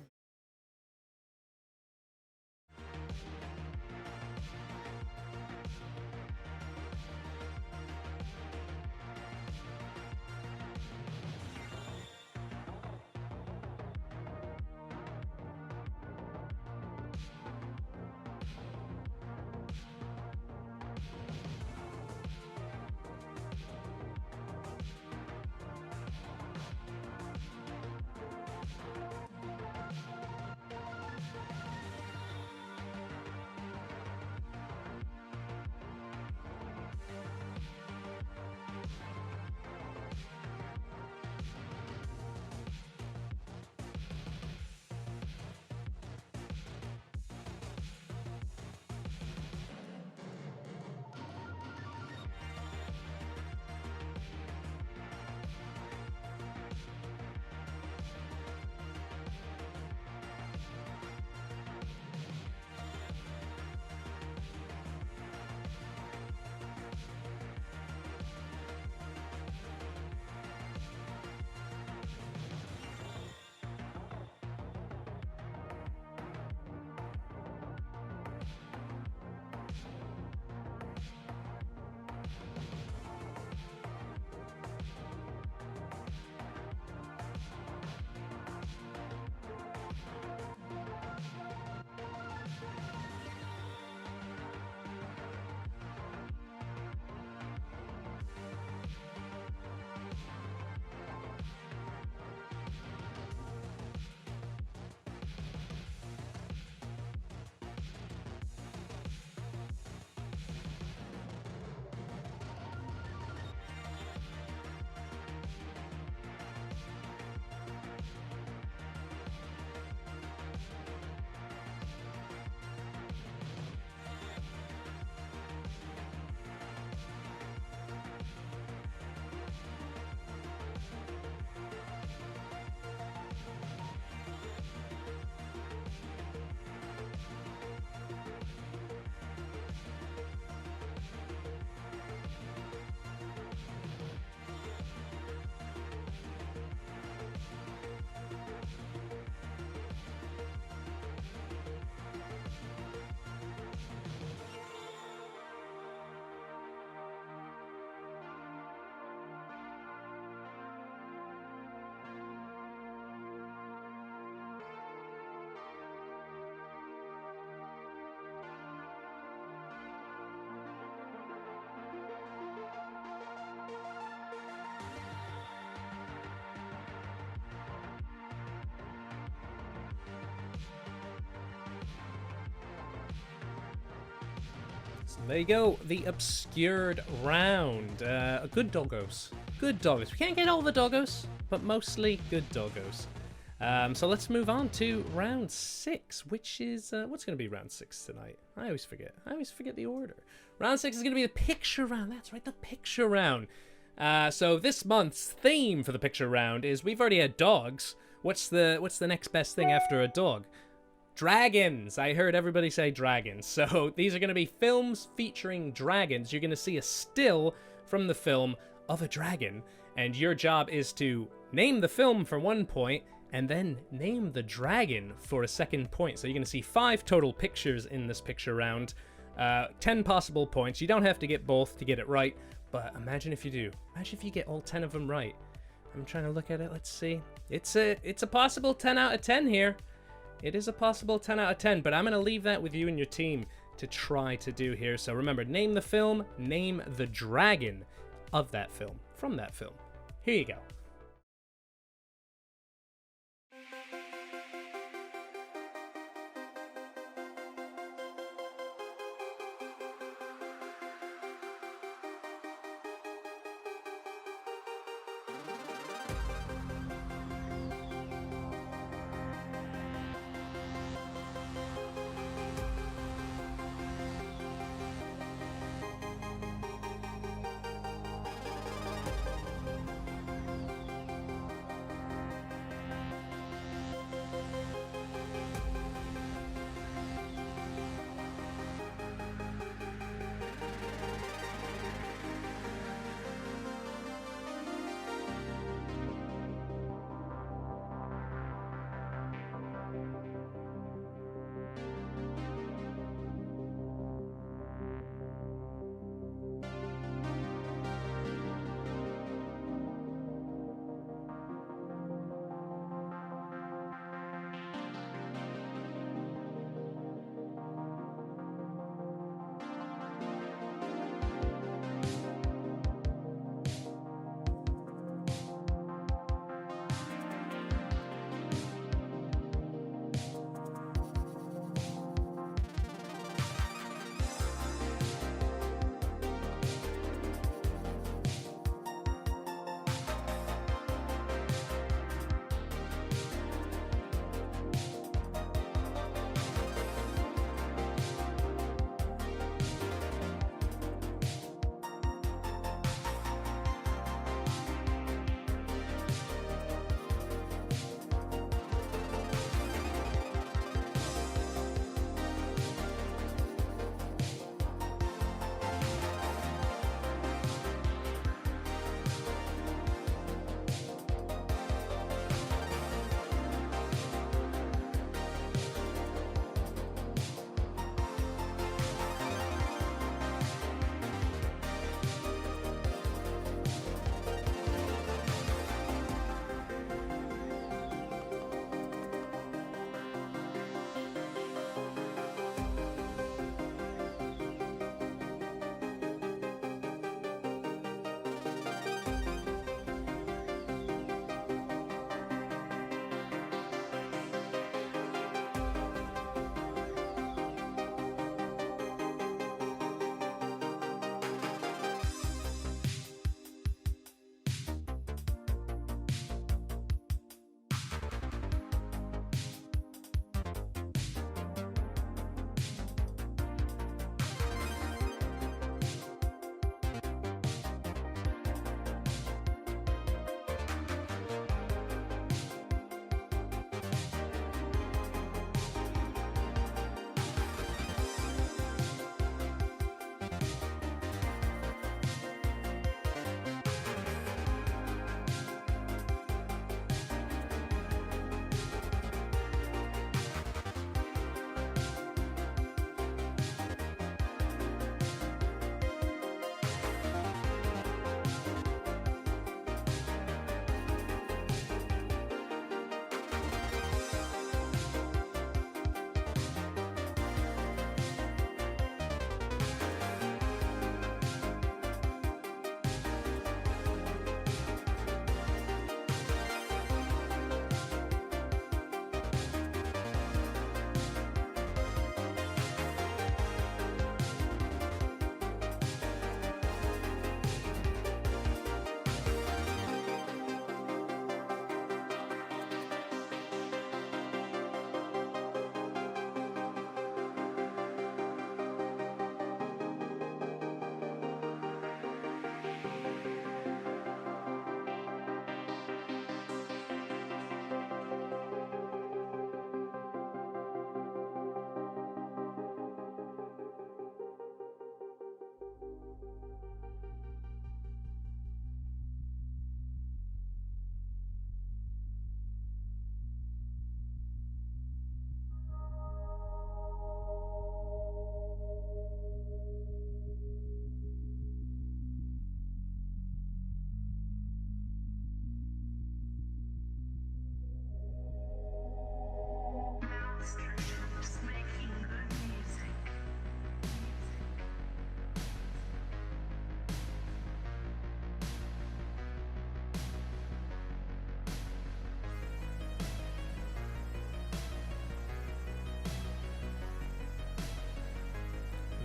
So there you go, the obscured round. Good doggos. Good doggos. We can't get all the doggos, but mostly good doggos. So let's move on to round 6, which is... what's going to be round 6 tonight? I always forget. I always forget the order. Round 6 is going to be the picture round. That's right, the picture round. So this month's theme for the picture round is we've already had dogs. What's the next best thing after a dog? Dragons. I heard everybody say dragons. So these are going to be films featuring dragons. You're going to see a still from the film of a dragon, and your job is to name the film for 1 point and then name the dragon for a 2nd point. So you're going to see 5 total pictures in this picture round. 10 possible points. You don't have to get both to get it right, but imagine if you do. Imagine if you get all 10 of them right. I'm trying to look at it. Let's see. It's a possible 10 out of 10 here. It is a possible 10 out of 10, but I'm going to leave that with you and your team to try to do here. So remember, name the film, name the dragon of that film, from that film. Here you go.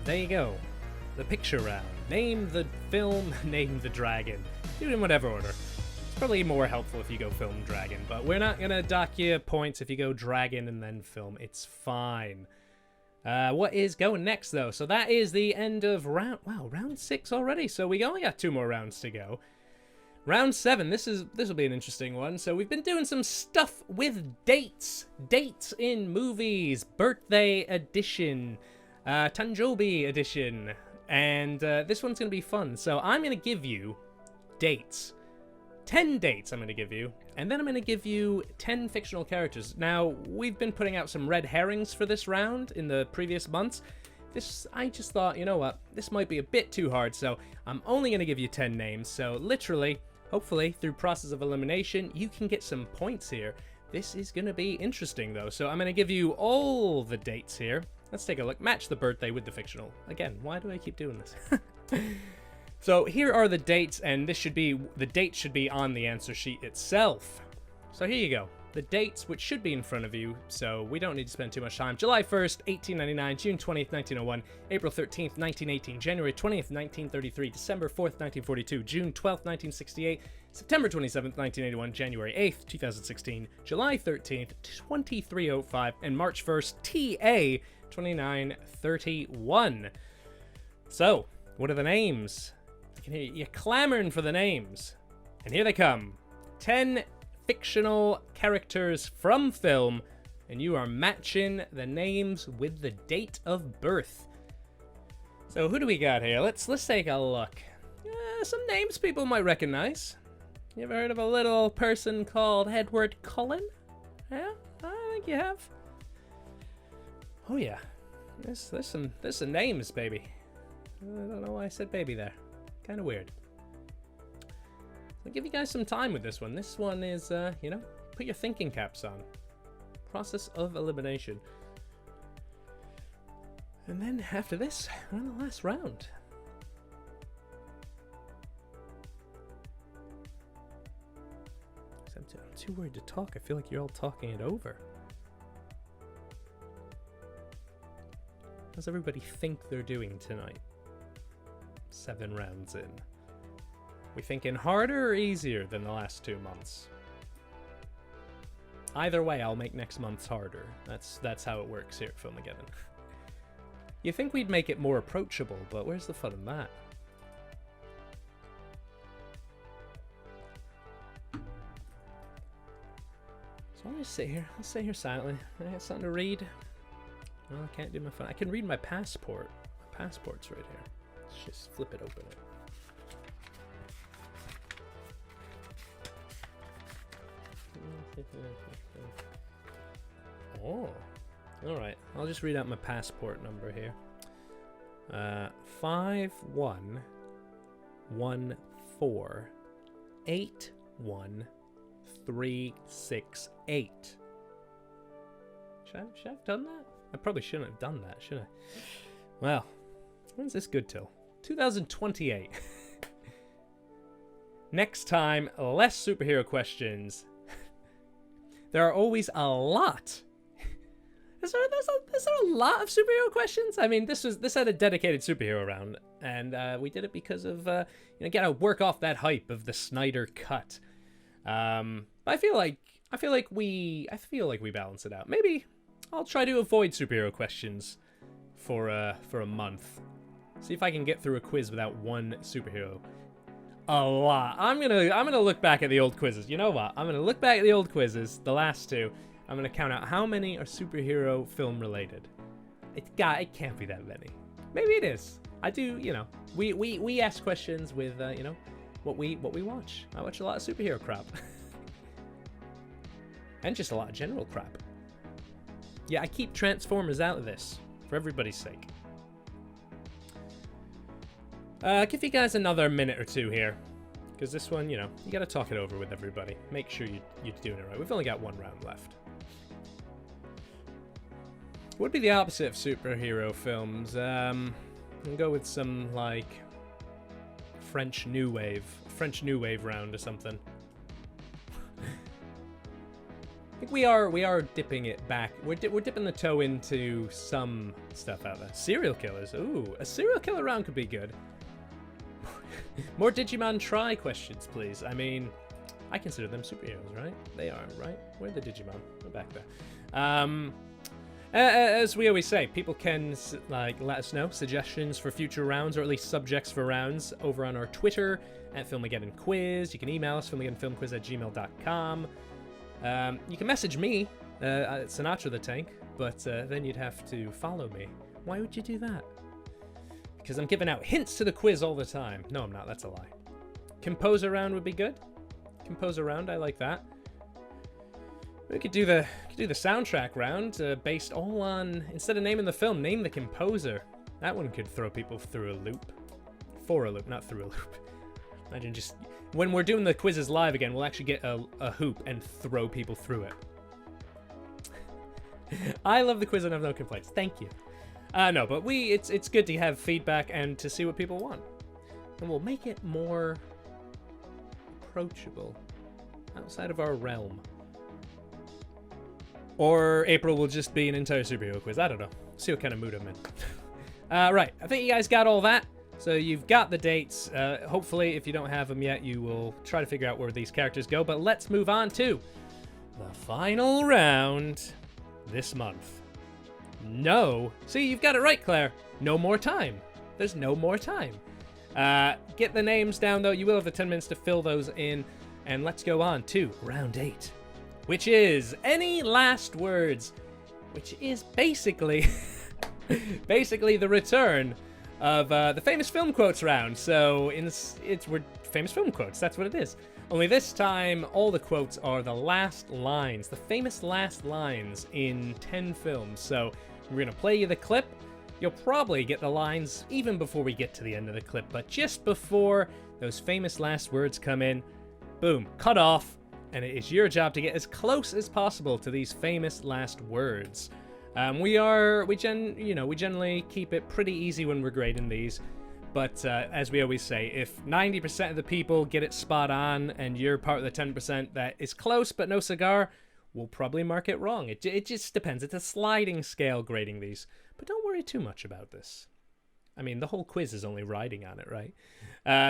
there you go. The picture round. Name the film, name the dragon. Do it in whatever order. It's probably more helpful if you go film dragon, but we're not gonna dock you points if you go dragon and then film. It's fine. What is going next, though? So that is the end of round... Wow, round 6 already. So we only got 2 more rounds to go. Round 7, this will be an interesting one. So we've been doing some stuff with dates. Dates in movies. Birthday edition. Tanjobi edition. And this one's going to be fun. So I'm going to give you dates. 10 dates I'm going to give you. And then I'm going to give you 10 fictional characters. Now, we've been putting out some red herrings for this round in the previous months. I just thought, you know what, this might be a bit too hard, so I'm only going to give you 10 names. So literally, hopefully, through process of elimination, you can get some points here. This is going to be interesting, though. So I'm going to give you all the dates here. Let's take a look. Match the birthday with the fictional. Again, why do I keep doing this? So here are the dates, and the dates should be on the answer sheet itself. So here you go. The dates, which should be in front of you, so we don't need to spend too much time. July 1st, 1899, June 20th, 1901, April 13th, 1918, January 20th, 1933, December 4th, 1942, June 12th, 1968, September 27th, 1981, January 8th, 2016, July 13th, 2305, and March 1st, TA 2931. So, what are the names? I can hear you clamoring for the names. And here they come. 10 fictional characters from film, and you are matching the names with the date of birth. So who do we got here? Let's take a look. Some names people might recognize. You ever heard of a little person called Edward Cullen? Yeah, I think you have. Oh yeah, there's some names, baby. I don't know why I said baby there. Kind of weird. I'll give you guys some time with this one. This one is, you know, put your thinking caps on. Process of elimination. And then after this, we're on the last round. I'm too worried to talk. I feel like you're all talking it over. How's everybody think they're doing tonight? 7 rounds in. We thinking harder or easier than the last 2 months? Either way, I'll make next month's harder. That's how it works here at Filmageddon. You think we'd make it more approachable, but where's the fun in that? So I'll just sit here. I'll sit here silently. I got something to read. No, I can't do my phone. I can read my passport. My passport's right here. Let's just flip it open. Oh, all right. I'll just read out my passport number here. 51148138. Should I have done that? I probably shouldn't have done that, should I? Well, when's this good till? 2028. Next time, less superhero questions. There are always a lot. Is there a lot of superhero questions? I mean, this had a dedicated superhero round, and we did it because of gotta work off that hype of the Snyder cut. But I feel like we balance it out. Maybe I'll try to avoid superhero questions for a month. See if I can get through a quiz without one superhero. A lot. I'm gonna look back at the old quizzes. You know what? I'm gonna look back at the old quizzes, the last 2. I'm gonna count out how many are superhero film related. It can't be that many. Maybe it is. I do. You know, we ask questions with what we watch. I watch a lot of superhero crap, and just a lot of general crap. Yeah, I keep Transformers out of this for everybody's sake. Give you guys another minute or 2 here, because this one, you gotta talk it over with everybody. Make sure you're doing it right. We've only got 1 round left. What would be the opposite of superhero films? I'll go with some, like, French New Wave round or something. I think we are dipping it back. We're dipping the toe into some stuff out there. Serial killers. Ooh, a serial killer round could be good. More Digimon Try questions, please. I mean, I consider them superheroes, right? They are, right? Where are the Digimon? We're back there. As we always say, people can let us know suggestions for future rounds, or at least subjects for rounds, over on our Twitter at Filmageddon Quiz. You can email us filmageddonfilmquiz@gmail.com. You can message me at Sinatra the Tank, but then you'd have to follow me. Why would you do that? Because I'm giving out hints to the quiz all the time. No, I'm not. That's a lie. Composer round would be good. Composer round, I like that. We could do the soundtrack round based all on, instead of naming the film, name the composer. That one could throw people through a loop. For a loop, not through a loop. Imagine just, when we're doing the quizzes live again, we'll actually get a hoop and throw people through it. I love the quiz and have no complaints. Thank you. No, but it's good to have feedback and to see what people want. And we'll make it more approachable outside of our realm. Or April will just be an entire superhero quiz. I don't know. See what kind of mood I'm in. Right, I think you guys got all that. So you've got the dates. Hopefully, if you don't have them yet, you will try to figure out where these characters go. But let's move on to the final round this month. No. See, you've got it right, Claire. No more time. There's no more time. Get the names down, though. You will have the 10 minutes to fill those in. And let's go on to round 8, which is any last words, which is basically the return of the famous film quotes round. So we're famous film quotes. That's what it is. Only this time, all the quotes are the last lines, the famous last lines in 10 films. So we're gonna play you the clip. You'll probably get the lines even before we get to the end of the clip, but just before those famous last words come in, boom, cut off, and it is your job to get as close as possible to these famous last words. We generally keep it pretty easy when we're grading these, but as we always say, if 90% of the people get it spot on and you're part of the 10% that is close but no cigar, we'll probably mark it wrong. It just depends. It's a sliding scale grading these, but don't worry too much about this. I mean, the whole quiz is only riding on it, right?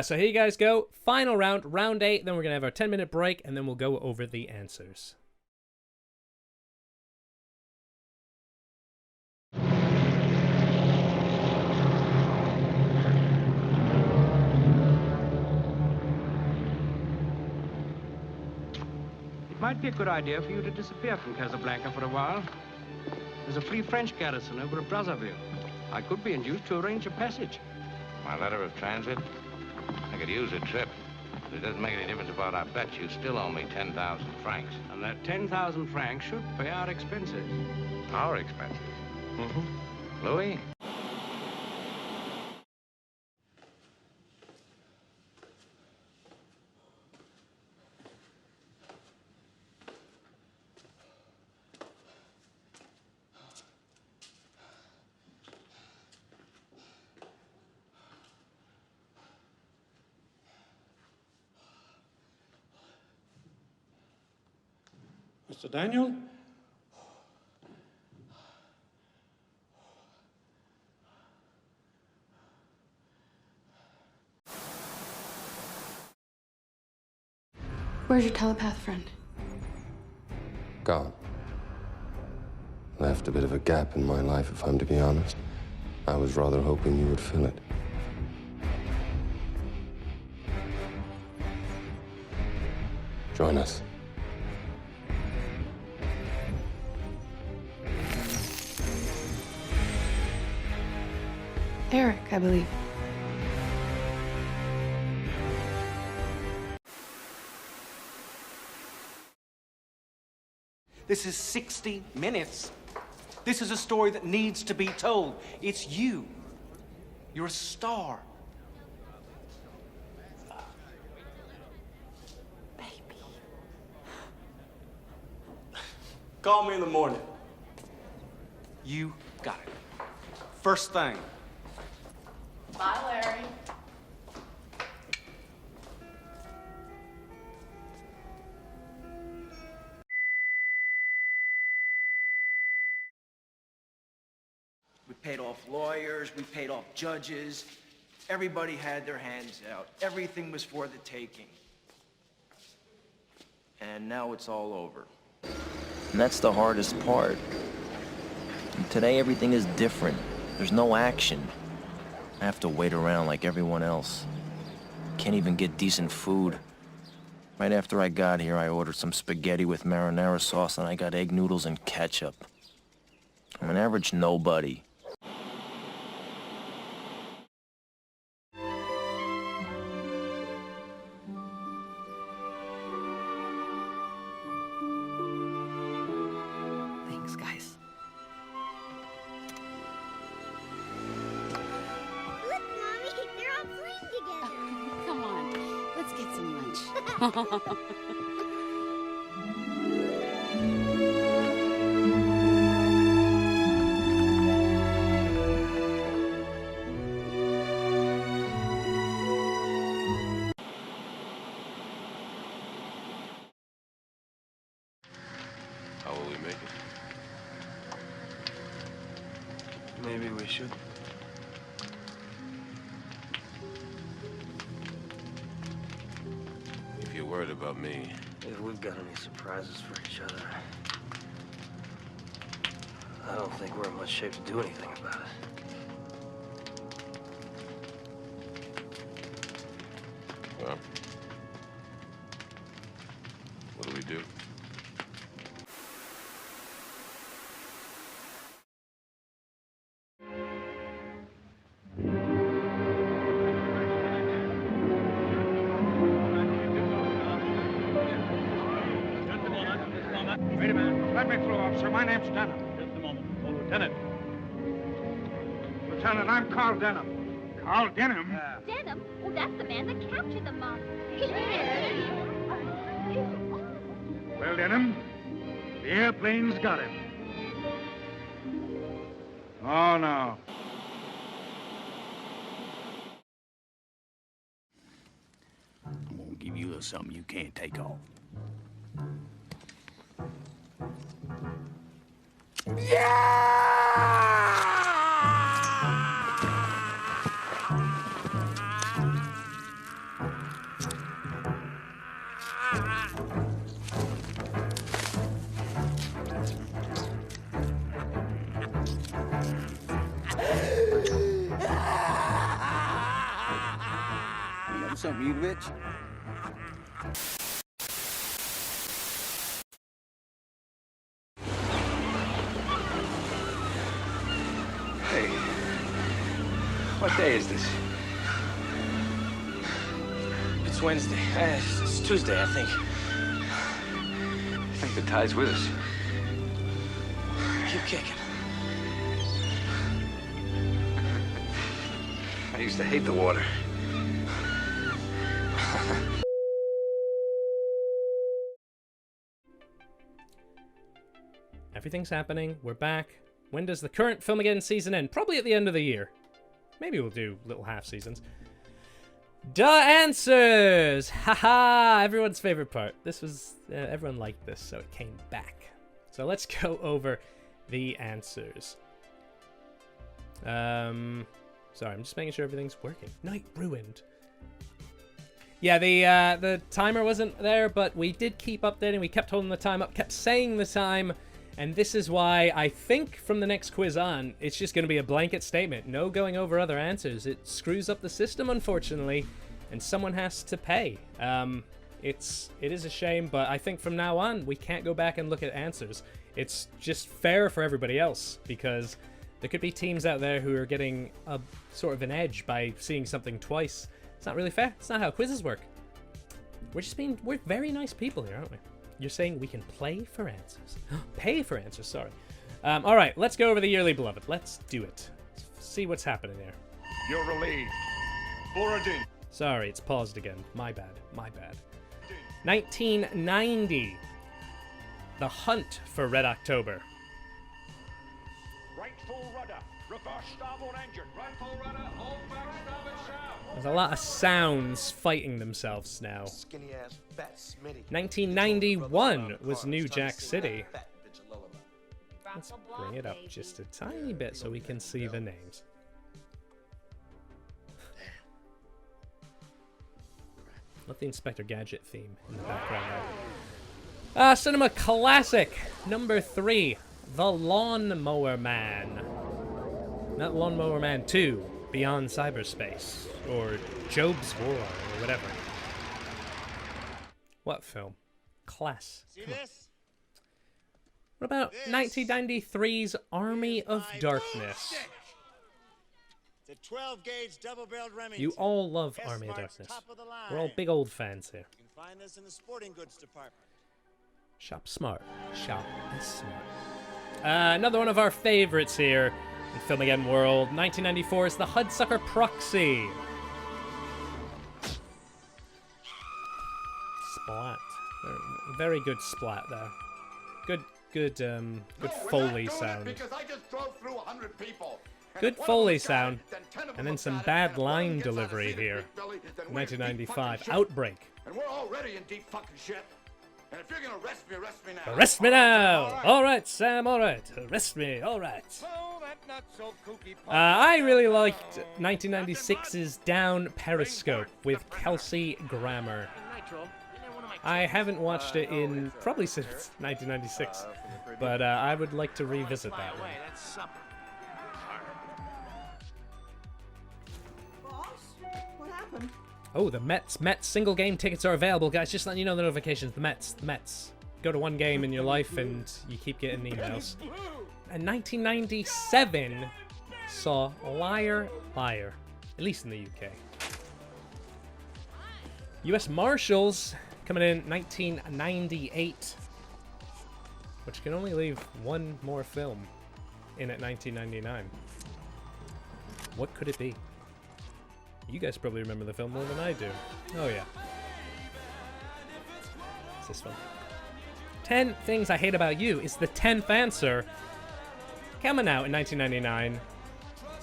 So here you guys go. Final round, round 8. Then we're going to have our 10-minute break, and then we'll go over the answers. It might be a good idea for you to disappear from Casablanca for a while. There's a free French garrison over at Brazzaville. I could be induced to arrange a passage. My letter of transit? I could use a trip. But it doesn't make any difference about our bet. You still owe me 10,000 francs. And that 10,000 francs should pay our expenses. Our expenses? Mm-hmm. Louis? Mr. Daniel? Where's your telepath friend? Gone. Left a bit of a gap in my life, if I'm to be honest. I was rather hoping you would fill it. Join us. Eric, I believe. This is 60 minutes. This is a story that needs to be told. It's you. You're a star. Baby. Call me in the morning. You got it. First thing. Bye, Larry. paid off lawyers, we paid off judges. Everybody had their hands out. Everything was for the taking. And now it's all over. And that's the hardest part. And today everything is different. There's no action. I have to wait around like everyone else. Can't even get decent food. Right after I got here, I ordered some spaghetti with marinara sauce, and I got egg noodles and ketchup. I'm an average nobody. Thanks, guys. Look, Mommy, they're all playing together. Come on, let's get some lunch. How will we make it? Maybe we should. If you're worried about me, If we've got any surprises for each other, I don't think we're in much shape to do anything about it. well, what do we do? Wait a minute. Let me through, officer. My name's Denham. Just a moment. Oh, Lieutenant. Lieutenant, I'm Carl Denham. Carl Denham? Denham? Oh, that's the man that captured the monster. Well, Denham, the airplane's got him. Oh, no. I'm gonna give you a little something you can't take off. You got something, you bitch? Hey, what day is this? It's Wednesday. It's Tuesday, I think. I think the tide's with us. Keep kicking. I used to hate the water. Everything's happening. We're back. When does the current Filmageddon season end? Probably at the end of the year. Maybe we'll do little half seasons. Duh answers! Haha! Everyone's favorite part. This was... everyone liked this, so it came back. So let's go over the answers. Sorry, I'm just making sure everything's working. Night ruined. Yeah, the timer wasn't there, but we did keep updating. We kept holding the time up, kept saying the time. And this is why I think from the next quiz on, it's just going to be a blanket statement. No going over other answers. It screws up the system, unfortunately, and someone has to pay. It is a shame, but I think from now on, we can't go back and look at answers. It's just fair for everybody else, because there could be teams out there who are getting a sort of an edge by seeing something twice. It's not really fair. It's not how quizzes work. We're very nice people here, aren't we? You're saying we can play for answers. Pay for answers, sorry. All right, let's go over the Yearly Beloved. Let's do it. See what's happening there. You're relieved. Borodin. Sorry, it's paused again. My bad. My bad. 1990. The Hunt for Red October. Right full rudder. Reverse starboard engine. Right full rudder. Hold back starboard south. There's a lot of sounds fighting themselves now. Skinny ass fat Smitty. 1991 was New Jack City. Let's bring it up just a tiny bit so we can see the names. Let the Inspector Gadget theme in the background there. Cinema classic number 3, The Lawnmower Man. Not Lawnmower Man 2, Beyond Cyberspace, or Job's War, or whatever. What film? Class. See this? What about 1993's Army of Darkness? It's a 12-gauge double-barreled Remington. You all love Army of Darkness. We're all big old fans here. You can find this in the sporting goods department. Shop smart. Shop smart. Another one of our favorites here in Filmageddon World. 1994 is The Hudsucker Proxy. Splat. Very good splat there. Good Foley sound. Because I just drove through 100 people. Good Foley sound, and then some bad line delivery here. 1995, Outbreak. And we're already in deep fucking shit. And if you're gonna arrest me now. Arrest me now! Alright, Sam, alright. Arrest me, alright. I really liked 1996's Down Periscope with Kelsey Grammer. I haven't watched it in probably since 1996, but I would like to revisit that one. What happened? Oh, the Mets single game tickets are available, guys. Just letting you know the notifications. The Mets. Go to one game in your life and you keep getting emails. And 1997 saw Liar Liar, at least in the UK. U.S. Marshals coming in 1998, which can only leave one more film in at 1999. What could it be? You guys probably remember the film more than I do. Oh yeah. It's this one. 10 Things I Hate About You is the 10th answer. Coming out in 1999.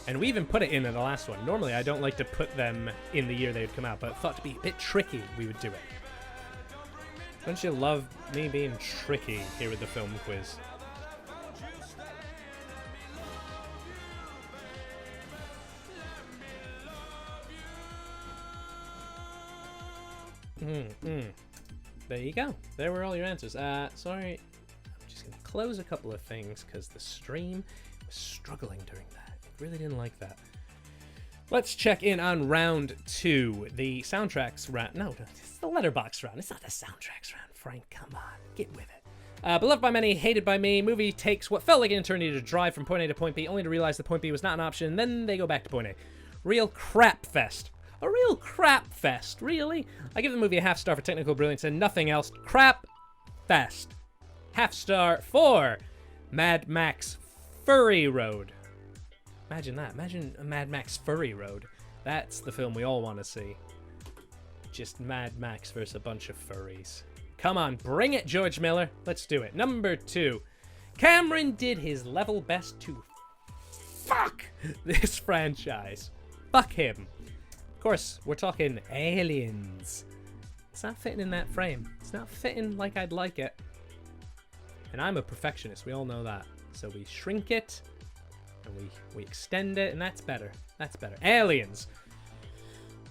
And we even put it in the last one. Normally I don't like to put them in the year they would come out, but thought to be a bit tricky, we would do it. Don't you love me being tricky here with the film quiz? There you go. There were all your answers. Sorry. I'm just going to close a couple of things because the stream was struggling during that. It really didn't like that. Let's check in on round 2. The soundtracks round. No, it's the letterbox round. It's not the soundtracks round, Frank. Come on. Get with it. Beloved by many, hated by me. Movie takes what felt like an eternity to drive from point A to point B, only to realize that point B was not an option, and then they go back to point A. Real crap fest. A real crap fest, really? I give the movie a half star for technical brilliance and nothing else. Crap fest. Half star for Mad Max Fury Road. Imagine that. Imagine a Mad Max Fury Road. That's the film we all want to see. Just Mad Max versus a bunch of furries. Come on, bring it, George Miller. Let's do it. Number 2. Cameron did his level best to fuck this franchise. Fuck him. Of course, we're talking Aliens. It's not fitting in that frame. It's not fitting like I'd like it. And I'm a perfectionist. We all know that. So we shrink it, and we extend it, and that's better. That's better. Aliens.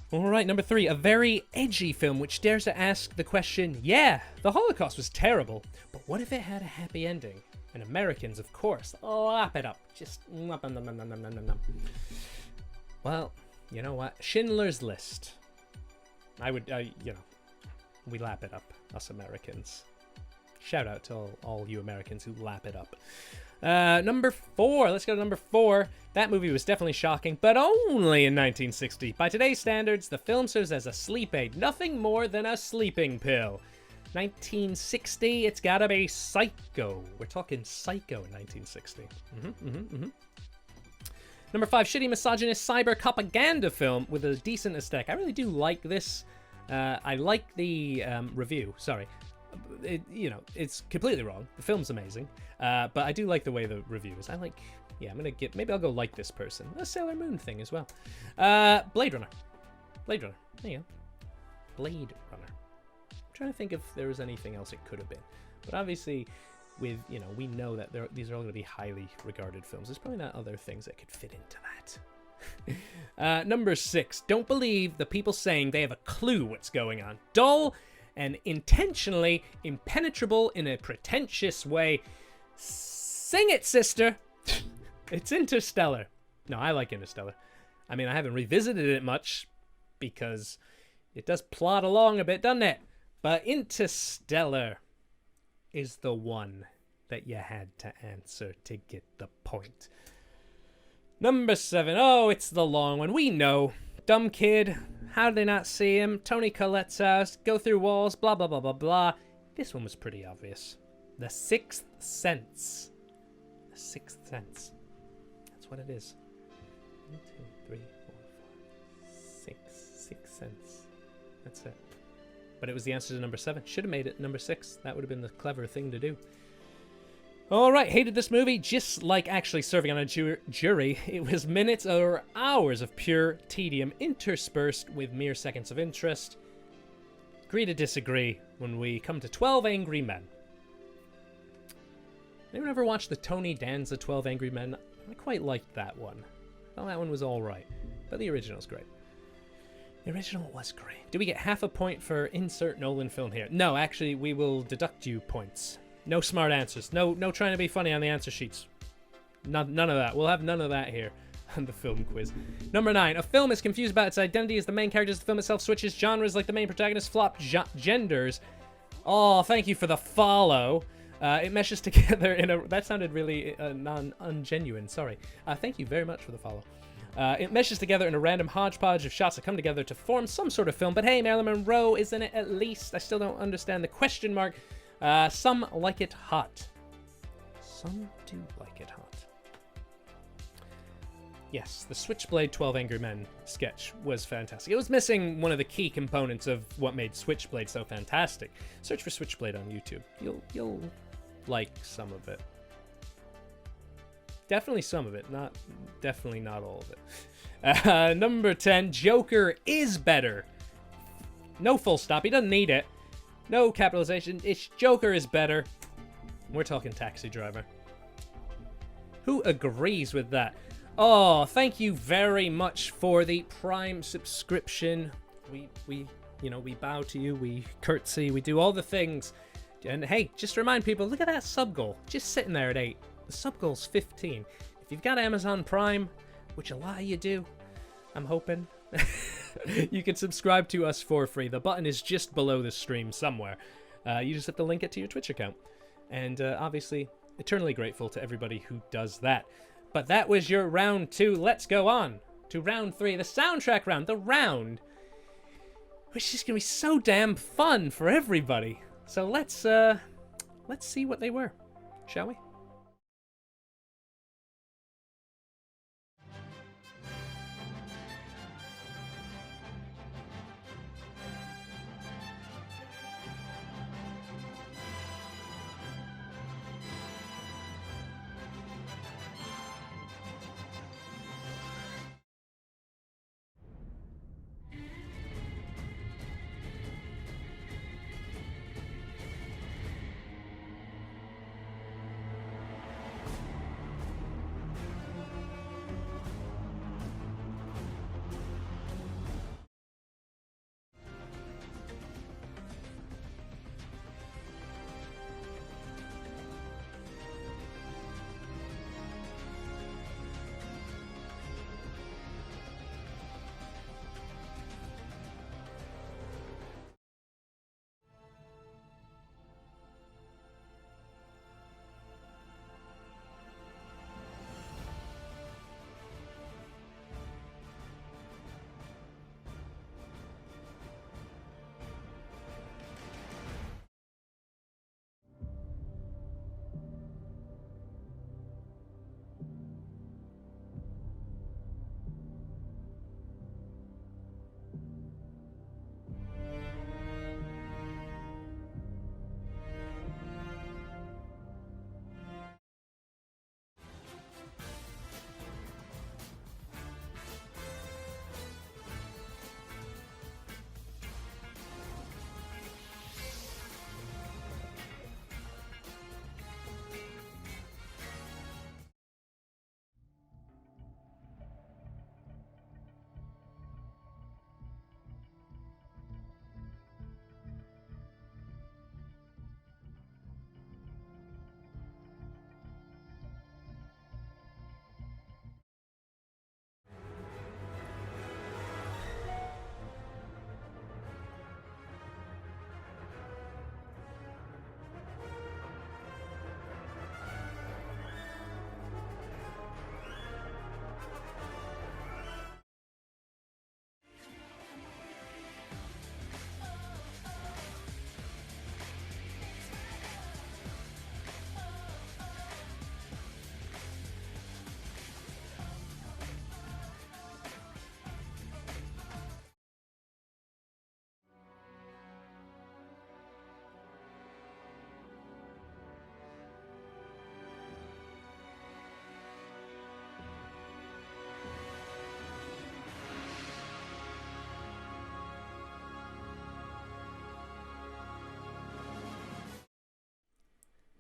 All right, number 3. A very edgy film which dares to ask the question, yeah, the Holocaust was terrible, but what if it had a happy ending? And Americans, of course, lap it up. Just nom, nom, nom, nom, nom, nom, nom. Well, you know what? Schindler's List. I would, we lap it up, us Americans. Shout out to all you Americans who lap it up. Number 4. Let's go to number 4. That movie was definitely shocking, but only in 1960. By today's standards, the film serves as a sleep aid, nothing more than a sleeping pill. 1960, it's gotta be Psycho. We're talking Psycho in 1960. Number 5, shitty misogynist cyber propaganda film with a decent aesthetic. I really do like this. I like the review. Sorry. It's completely wrong. The film's amazing. But I do like the way the review is. Maybe I'll go like this person. A Sailor Moon thing as well. Blade Runner. There you go. Blade Runner. I'm trying to think if there was anything else it could have been. But obviously, with, you know, we know that these are all going to be highly regarded films. There's probably not other things that could fit into that. Number 6. Don't believe the people saying they have a clue what's going on. Dull and intentionally impenetrable in a pretentious way. Sing it, sister! It's Interstellar. No, I like Interstellar. I mean, I haven't revisited it much because it does plod along a bit, doesn't it? But Interstellar is the one that you had to answer to get the point. Number 7. Oh, it's the long one. We know. Dumb kid. How did they not see him? Tony Collette's house. Go through walls. Blah, blah, blah, blah, blah. This one was pretty obvious. The Sixth Sense. The Sixth Sense. That's what it is. 1, 2, 3, 4, 5, 6. Sixth Sense. That's it. But it was the answer to number 7. Should have made it number 6. That would have been the clever thing to do. Alright, hated this movie, just like actually serving on a jury. It was minutes or hours of pure tedium interspersed with mere seconds of interest. Agree to disagree when we come to 12 Angry Men. Anyone ever watched the Tony Danza 12 Angry Men? I quite liked that one. I thought that one was alright, but the original's great. The original was great. Do we get half a point for insert Nolan film here? No, actually, we will deduct you points. No smart answers. No trying to be funny on the answer sheets. None of that. We'll have none of that here on the film quiz. Number 9. A film is confused about its identity as the main characters. The film itself switches genres like the main protagonist flop genders. Oh, thank you for the follow. It meshes together in a... That sounded really ungenuine. Sorry. Thank you very much for the follow. It meshes together in a random hodgepodge of shots that come together to form some sort of film. But hey, Marilyn Monroe is in it at least. I still don't understand the question mark. Some like it hot. Some do like it hot. Yes, the Switchblade 12 Angry Men sketch was fantastic. It was missing one of the key components of what made Switchblade so fantastic. Search for Switchblade on YouTube. You'll like some of it. Definitely some of it, definitely not all of it. Number 10, Joker is better. No full stop, he doesn't need it. No capitalization, it's Joker is better. We're talking Taxi Driver. Who agrees with that? Oh, thank you very much for the Prime subscription. We bow to you, we curtsy, we do all the things. And hey, just remind people, look at that sub goal, just sitting there at 8. The sub goal's 15. If you've got Amazon Prime, which a lot of you do, I'm hoping, you can subscribe to us for free. The button is just below the stream somewhere. You just have to link it to your Twitch account. And obviously, eternally grateful to everybody who does that. But that was your round 2. Let's go on to round 3, the soundtrack round. The round, which is going to be so damn fun for everybody. So let's see what they were, shall we?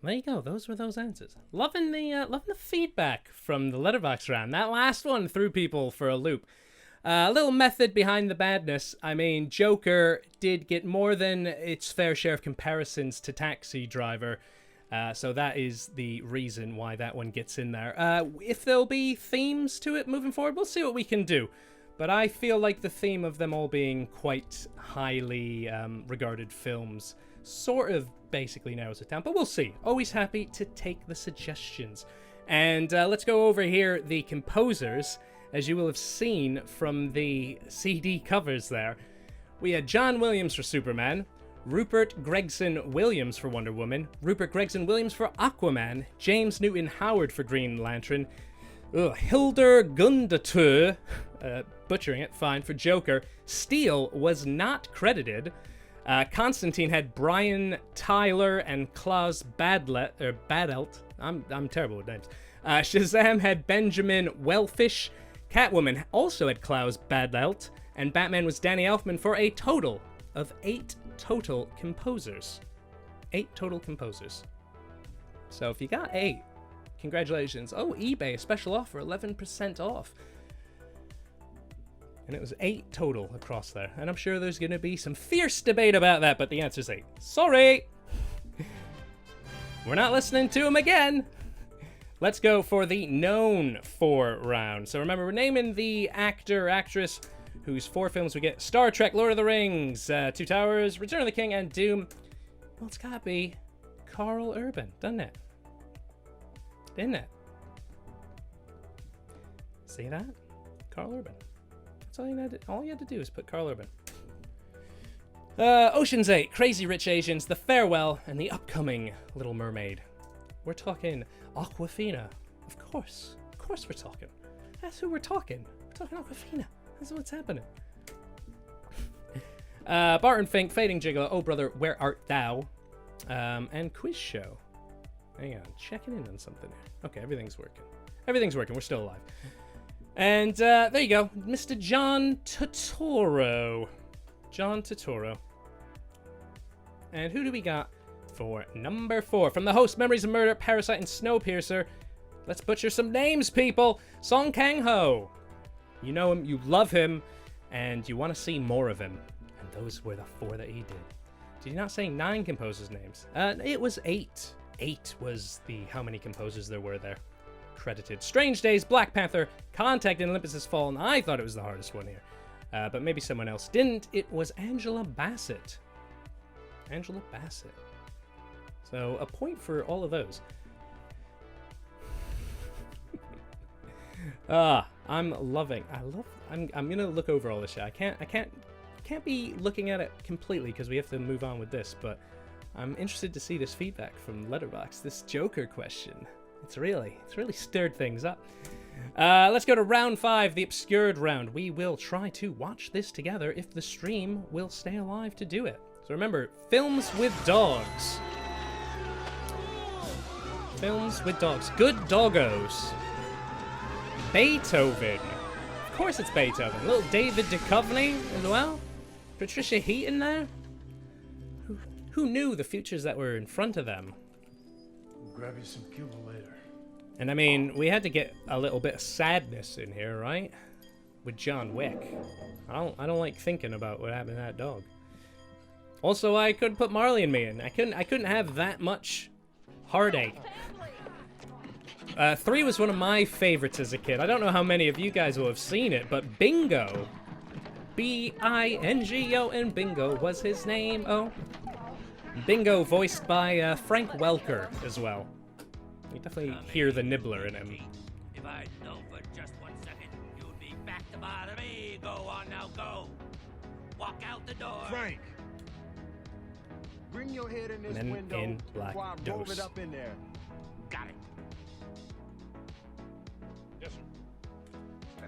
There you go. Those were those answers. Loving the feedback from the letterbox round. That last one threw people for a loop. A little method behind the badness. I mean, Joker did get more than its fair share of comparisons to Taxi Driver. So that is the reason why that one gets in there. If there'll be themes to it moving forward, we'll see what we can do. But I feel like the theme of them all being quite highly regarded films sort of basically narrows it down. But we'll see. Always happy to take the suggestions. And let's go over here the composers. As you will have seen from the CD covers there, we had John Williams for Superman, Rupert Gregson Williams for Wonder Woman, Rupert Gregson Williams for Aquaman, James Newton Howard for Green Lantern, Hildur Gundatur, butchering it, fine, for Joker. Steele was not credited. Constantine had Brian Tyler and Klaus Badelt. I'm terrible with names. Shazam had Benjamin Wellfish. Catwoman also had Klaus Badelt, and Batman was Danny Elfman for a total of 8 total composers. 8 total composers. So if you got 8, congratulations. Oh, eBay, a special offer, 11% off. And it was 8 total across there. And I'm sure there's going to be some fierce debate about that, but the answer's 8. Sorry! We're not listening to him again! Let's go for the known 4 round. So remember, we're naming the actor, actress, whose 4 films we get. Star Trek, Lord of the Rings, Two Towers, Return of the King, and Doom. Well, it's gotta be Karl Urban, doesn't it? Didn't it? See that? Karl Urban. That's all you had to do is put Karl Urban. Ocean's 8, Crazy Rich Asians, The Farewell, and the upcoming Little Mermaid. We're talking Awkwafina. Of course we're talking. That's who we're talking. We're talking Awkwafina. That's what's happening. Barton Fink, Fading Gigolo, Oh Brother, Where Art Thou? And Quiz Show. Hang on, checking in on something here. Okay, everything's working. Everything's working, we're still alive. And there you go, Mr. John Turturro. John Turturro. And who do we got for number 4? From the host, Memories of Murder, Parasite, and Snowpiercer. Let's butcher some names, people. Song Kang-ho. You know him, you love him, and you want to see more of him. And those were the 4 that he did. Did you not say 9 composers' names? It was 8. 8 was the how many composers there were there credited. Strange Days, Black Panther, Contact, and Olympus Has Fallen. I thought it was the hardest one here. But maybe someone else didn't. It was Angela Bassett. Angela Bassett. So a point for all of those. I'm gonna look over all this shit. I can't be looking at it completely because we have to move on with this, but I'm interested to see this feedback from Letterboxd. This Joker question. It's really stirred things up. Let's go to round 5, the obscured round. We will try to watch this together if the stream will stay alive to do it. So remember, films with dogs. Films with dogs. Good doggos. Beethoven. Of course it's Beethoven. Little David Duchovny as well. Patricia Heaton there. Who knew the futures that were in front of them? We'll grab you some Cuba later. And I mean, we had to get a little bit of sadness in here, right? With John Wick. I don't like thinking about what happened to that dog. Also, I couldn't put Marley and Me in. I couldn't have that much heartache. 3 was one of my favorites as a kid. I don't know how many of you guys will have seen it, but Bingo. B-I-N-G-O, and Bingo was his name. Oh. Bingo voiced by Frank Welker as well. You definitely hear the nibbler in him. If I'd known for just 1 second, you'd be back to bother me. Go on now, go. Walk out the door. Frank. Bring your head in this Men window in Black before I roll Dose. it up in there. Got it. Yes, sir.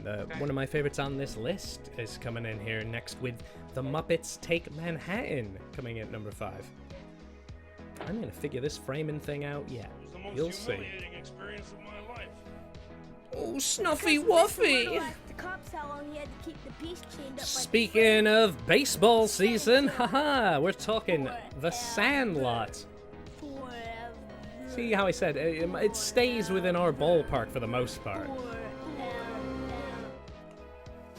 And one of my favorites on this list is coming in here next with The Muppets Take Manhattan, coming in at number 5. I'm gonna figure this framing thing out yet. It was the most You'll see. humiliating experience of my life. Oh, Snuffy Wuffy! The cops how long he had to keep the piece chained up. Speaking of baseball season, haha, we're talking The Sandlot. See how I said it stays within our ballpark for the most part.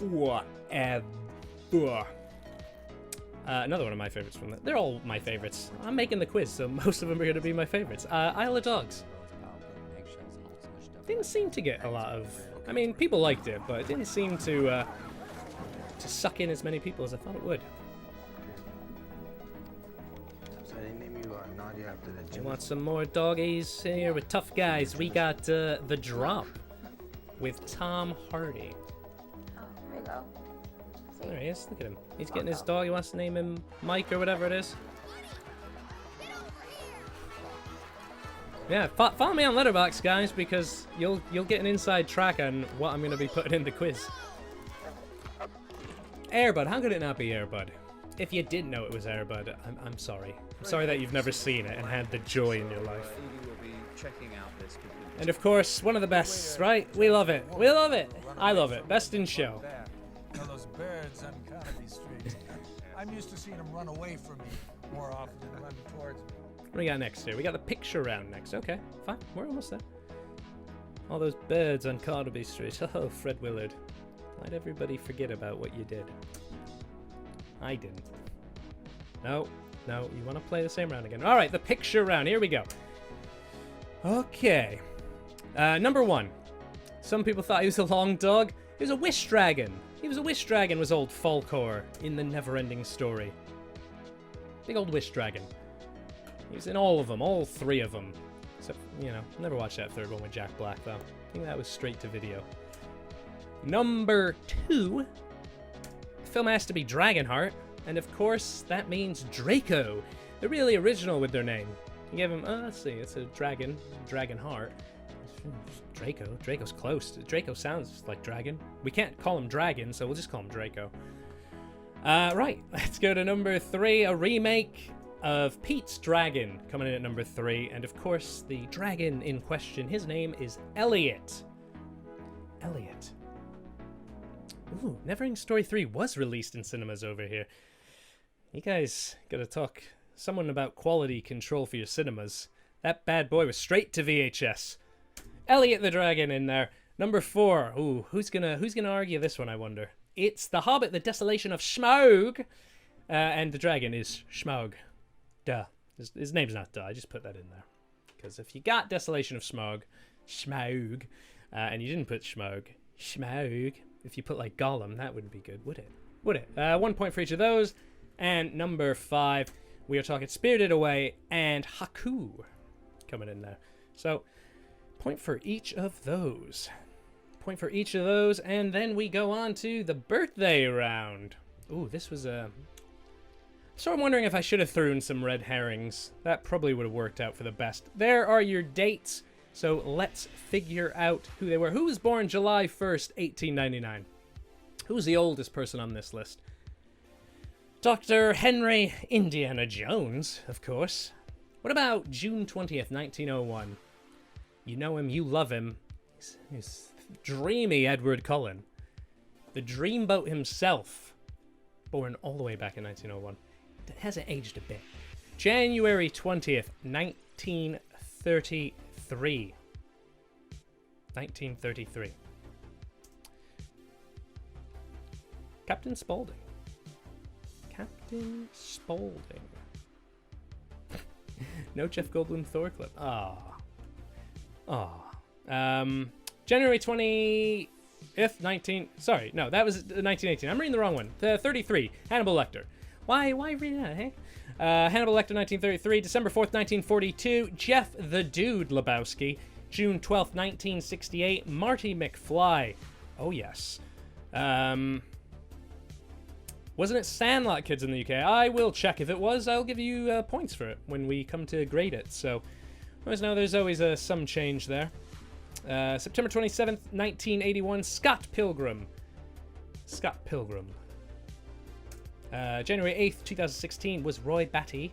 Whatever. Another one of my favorites from they're all my favorites. I'm making the quiz, so most of them are going to be my favorites. Isle of Dogs. Didn't seem to get a lot of... I mean, people liked it, but it didn't seem to suck in as many people as I thought it would. So they named you Nadia after the You gym. want some more doggies here with tough guys? We got The Drop with Tom Hardy. Oh, there you go. There he is. Look at him. He's getting his dog. He wants to name him Mike or whatever it is. Yeah, follow me on Letterboxd, guys, because you'll get an inside track on what I'm going to be putting in the quiz. Air Bud. How could it not be Air Bud? If you did know it was Air Bud, I'm sorry. I'm sorry that you've never seen it and had the joy in your life. And of course, one of the best, right? We love it. We love it. I love it. Best in show. Now, those birds on Carnaby Street. I'm used to seeing them run away from me more often than run towards me. What do we got next here? We got the picture round next. Okay, fine. We're almost there. All those birds on Carnaby Street. Oh, Fred Willard. Why'd everybody forget about what you did? I didn't. No, you want to play the same round again. All right, the picture round. Here we go. Okay. Number 1. Some people thought he was a long dog. He was a wish dragon. He was a wish dragon, was old Falkor in the Neverending Story. Big old wish dragon. He was in all of them, all 3 of them. Except, you know, never watched that 3rd one with Jack Black, though. I think that was straight to video. Number 2. The film has to be Dragonheart, and of course, that means Draco. They're really original with their name. You give him, let's see, it's a dragon, Dragonheart. Draco. Draco's close. Draco sounds like dragon. We can't call him dragon, so we'll just call him Draco. Right, let's go to number 3, a remake of Pete's Dragon, coming in at number 3. And of course, the dragon in question, his name is Elliot. Elliot. Ooh, Neverending Story 3 was released in cinemas over here. You guys gotta talk someone about quality control for your cinemas. That bad boy was straight to VHS. Elliot the Dragon in there. Number 4. Ooh, who's gonna argue this one, I wonder? It's The Hobbit, The Desolation of Smaug. And the dragon is Smaug. Duh. His name's not Duh. I just put that in there. Because if you got Desolation of Smaug, and you didn't put Smaug, if you put like Gollum, that wouldn't be good, would it? Would it? 1 point for each of those. And number 5, we are talking Spirited Away and Haku coming in there. So, point for each of those. Point for each of those, and then we go on to the birthday round. Ooh, this was a... So I'm wondering if I should have thrown some red herrings. That probably would have worked out for the best. There are your dates, so let's figure out who they were. Who was born July 1st, 1899? Who's the oldest person on this list? Dr. Henry Indiana Jones, of course. What about June 20th, 1901? You know him, you love him. He's dreamy Edward Cullen. The dreamboat himself. Born all the way back in 1901. It hasn't aged a bit. January 20th, 1933. 1933. Captain Spaulding. Captain Spaulding. No Jeff Goldblum Thor clip. January 20th, Sorry, no, that was 1918. I'm reading the wrong one. 33. Hannibal Lecter. Why read that, hey? Hannibal Lecter, 1933. December 4th, 1942. Jeff the Dude Lebowski. June 12th, 1968. Marty McFly. Oh, yes. Wasn't it Sandlot Kids in the UK? I will check. If it was, I'll give you points for it when we come to grade it. So, always know there's always some change there. September 27th, 1981, Scott Pilgrim. Scott Pilgrim. January 8th, 2016 was Roy Batty.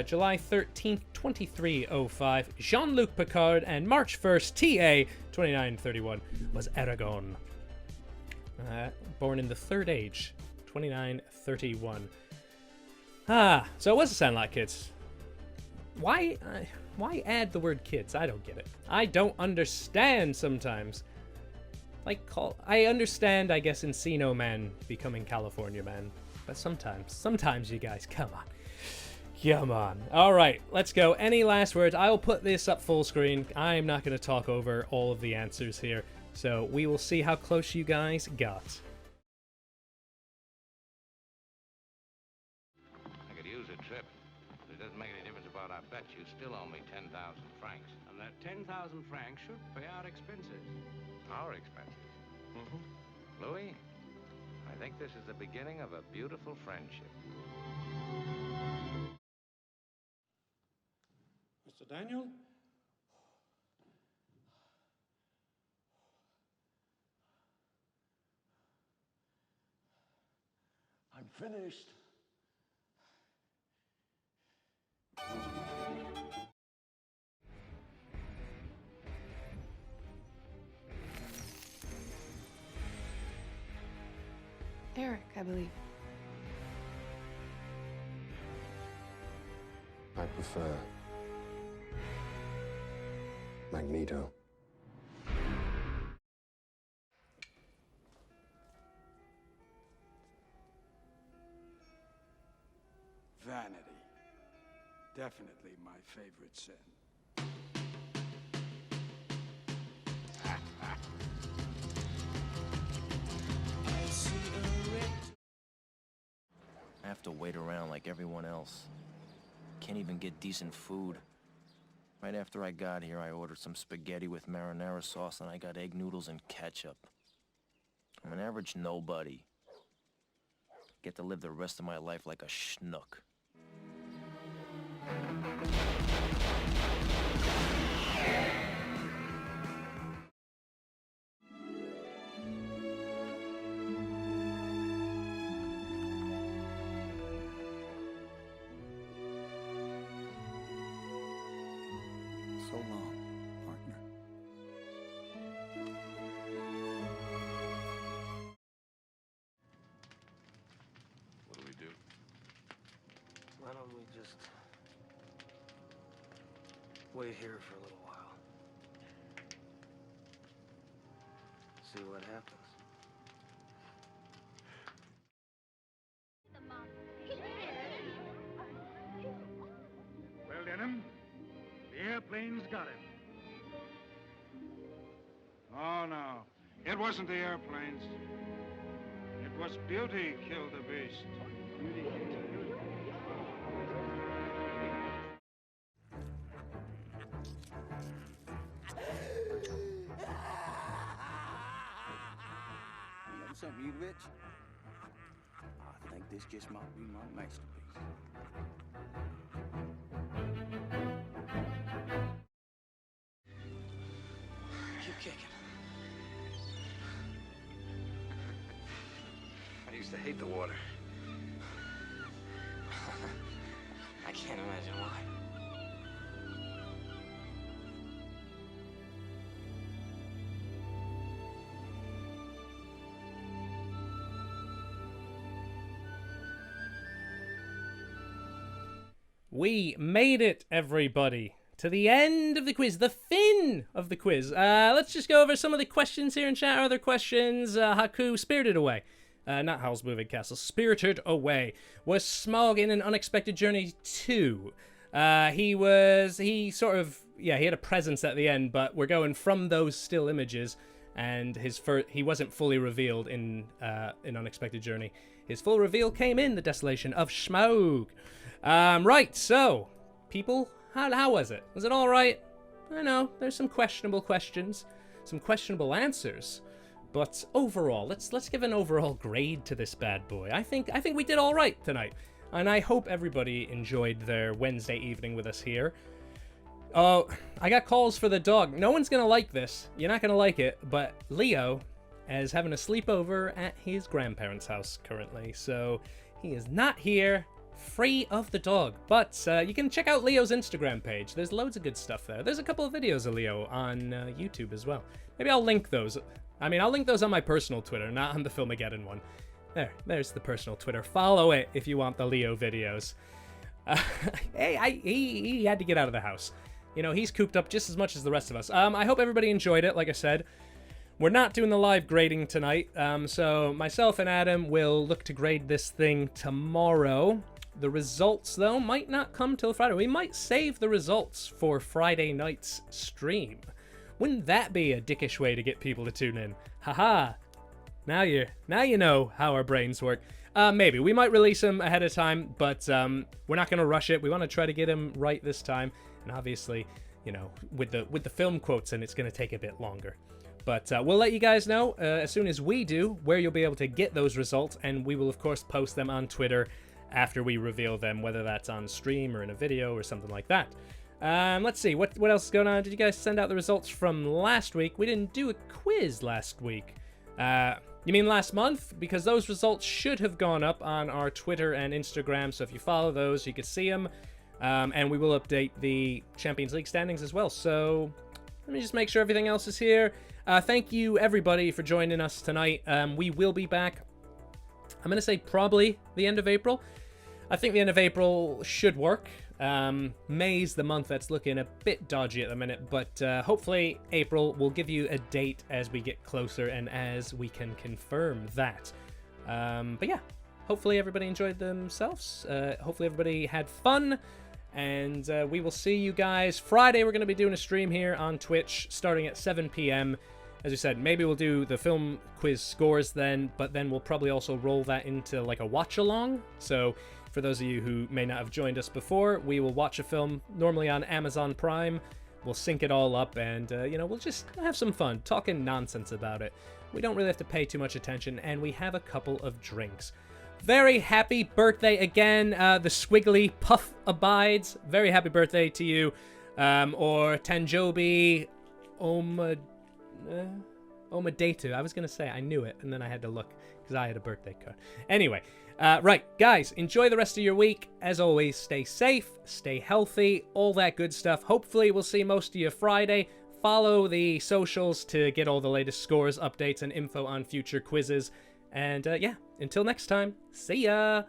July 13th, 2305, Jean-Luc Picard. And March 1st, TA 2931 was Aragon. Born in the Third Age, 2931. So it was the Sandlot Kids. Why? Why add the word kids? I don't get it. I don't understand sometimes. Like, I understand, I guess, Encino Man becoming California Man. But sometimes you guys, come on. Come on. All right, let's go. Any last words? I'll put this up full screen. I'm not going to talk over all of the answers here. So we will see how close you guys got. I could use a trip. But it doesn't make any difference about our bet. You still owe me 10,000 francs. And that 10,000 francs should pay our expenses. Our expenses? Mm-hmm. Louis, I think this is the beginning of a beautiful friendship. Mr. Daniel? I'm finished. Eric, I believe. I prefer Magneto. Vanity. Definitely my favorite sin. I have to wait around like everyone else. Can't even get decent food. Right after I got here, I ordered some spaghetti with marinara sauce, and I got egg noodles and ketchup. I'm an average nobody. Get to live the rest of my life like a schnook. So long, partner. What do we do? Why don't we just wait here for a little while? See what happens. Well, Denham, the airplane's got him. Oh, no. It wasn't the airplanes. It was beauty killed the beast. Beauty killed the beast. You know something, you rich? I think this just might be my masterpiece. Keep kicking. I used to hate the water. I can't imagine why. We made it, everybody, to the end of the quiz, the fin of the quiz. Let's just go over some of the questions here in chat. Other questions. Haku, Spirited Away. Not Howl's Moving Castle. Spirited Away. Was Smaug in An Unexpected Journey 2? He had a presence at the end, but we're going from those still images, and he wasn't fully revealed in Unexpected Journey. His full reveal came in The Desolation of Smaug. Right, so, people, how was it? Was it all right? I know, there's some questionable questions, some questionable answers, but overall, let's give an overall grade to this bad boy. I think we did all right tonight, and I hope everybody enjoyed their Wednesday evening with us here. Oh, I got calls for the dog. No one's gonna like this. You're not gonna like it, but Leo is having a sleepover at his grandparents' house currently, so he is not here. Free of the dog, but you can check out Leo's Instagram page. There's loads of good stuff there. There's a couple of videos of Leo on YouTube as well. Maybe I'll link those. I'll link those on my personal Twitter, not on the Filmageddon one. There's the personal Twitter. Follow it if you want the Leo videos. Hey, he had to get out of the house. you know, he's cooped up just as much as the rest of us. I hope everybody enjoyed it. Like I said, we're not doing the live grading tonight, so myself and Adam will look to grade this thing tomorrow. The results, though, might not come till Friday. We might save the results for Friday night's stream. Wouldn't that be a dickish way to get people to tune in? Haha. Now you know how our brains work. Maybe. We might release them ahead of time, but we're not going to rush it. We want to try to get them right this time. And obviously, you know, with the film quotes, and it's going to take a bit longer. But we'll let you guys know as soon as we do where you'll be able to get those results, and we will, of course, post them on Twitter after we reveal them, whether that's on stream or in a video or something like that. Let's see, what else is going on? Did you guys send out the results from last week? We didn't do a quiz last week. You mean last month? Because those results should have gone up on our Twitter and Instagram, so if you follow those, you can see them. And we will update the Champions League standings as well. So let me just make sure everything else is here. Thank you, everybody, for joining us tonight. We will be back, I'm going to say probably the end of April. I think the end of April should work. May's the month that's looking a bit dodgy at the minute, but hopefully April will give you a date as we get closer and as we can confirm that. But yeah, hopefully everybody enjoyed themselves. Hopefully everybody had fun, and we will see you guys Friday. We're going to be doing a stream here on Twitch starting at 7 p.m. As we said, maybe we'll do the film quiz scores then, but then we'll probably also roll that into like a watch along. So for those of you who may not have joined us before, we will watch a film normally on Amazon Prime. We'll sync it all up, and you know, we'll just have some fun talking nonsense about it. We don't really have to pay too much attention, and we have a couple of drinks. Very happy birthday again. The squiggly puff abides. Very happy birthday to you. Or Tanjobi Omadatu. I was going to say, I knew it, and then I had to look because I had a birthday card. Anyway, right, guys, enjoy the rest of your week. As always, stay safe, stay healthy, all that good stuff. Hopefully, we'll see most of you Friday. Follow the socials to get all the latest scores, updates, and info on future quizzes. And yeah, until next time, see ya!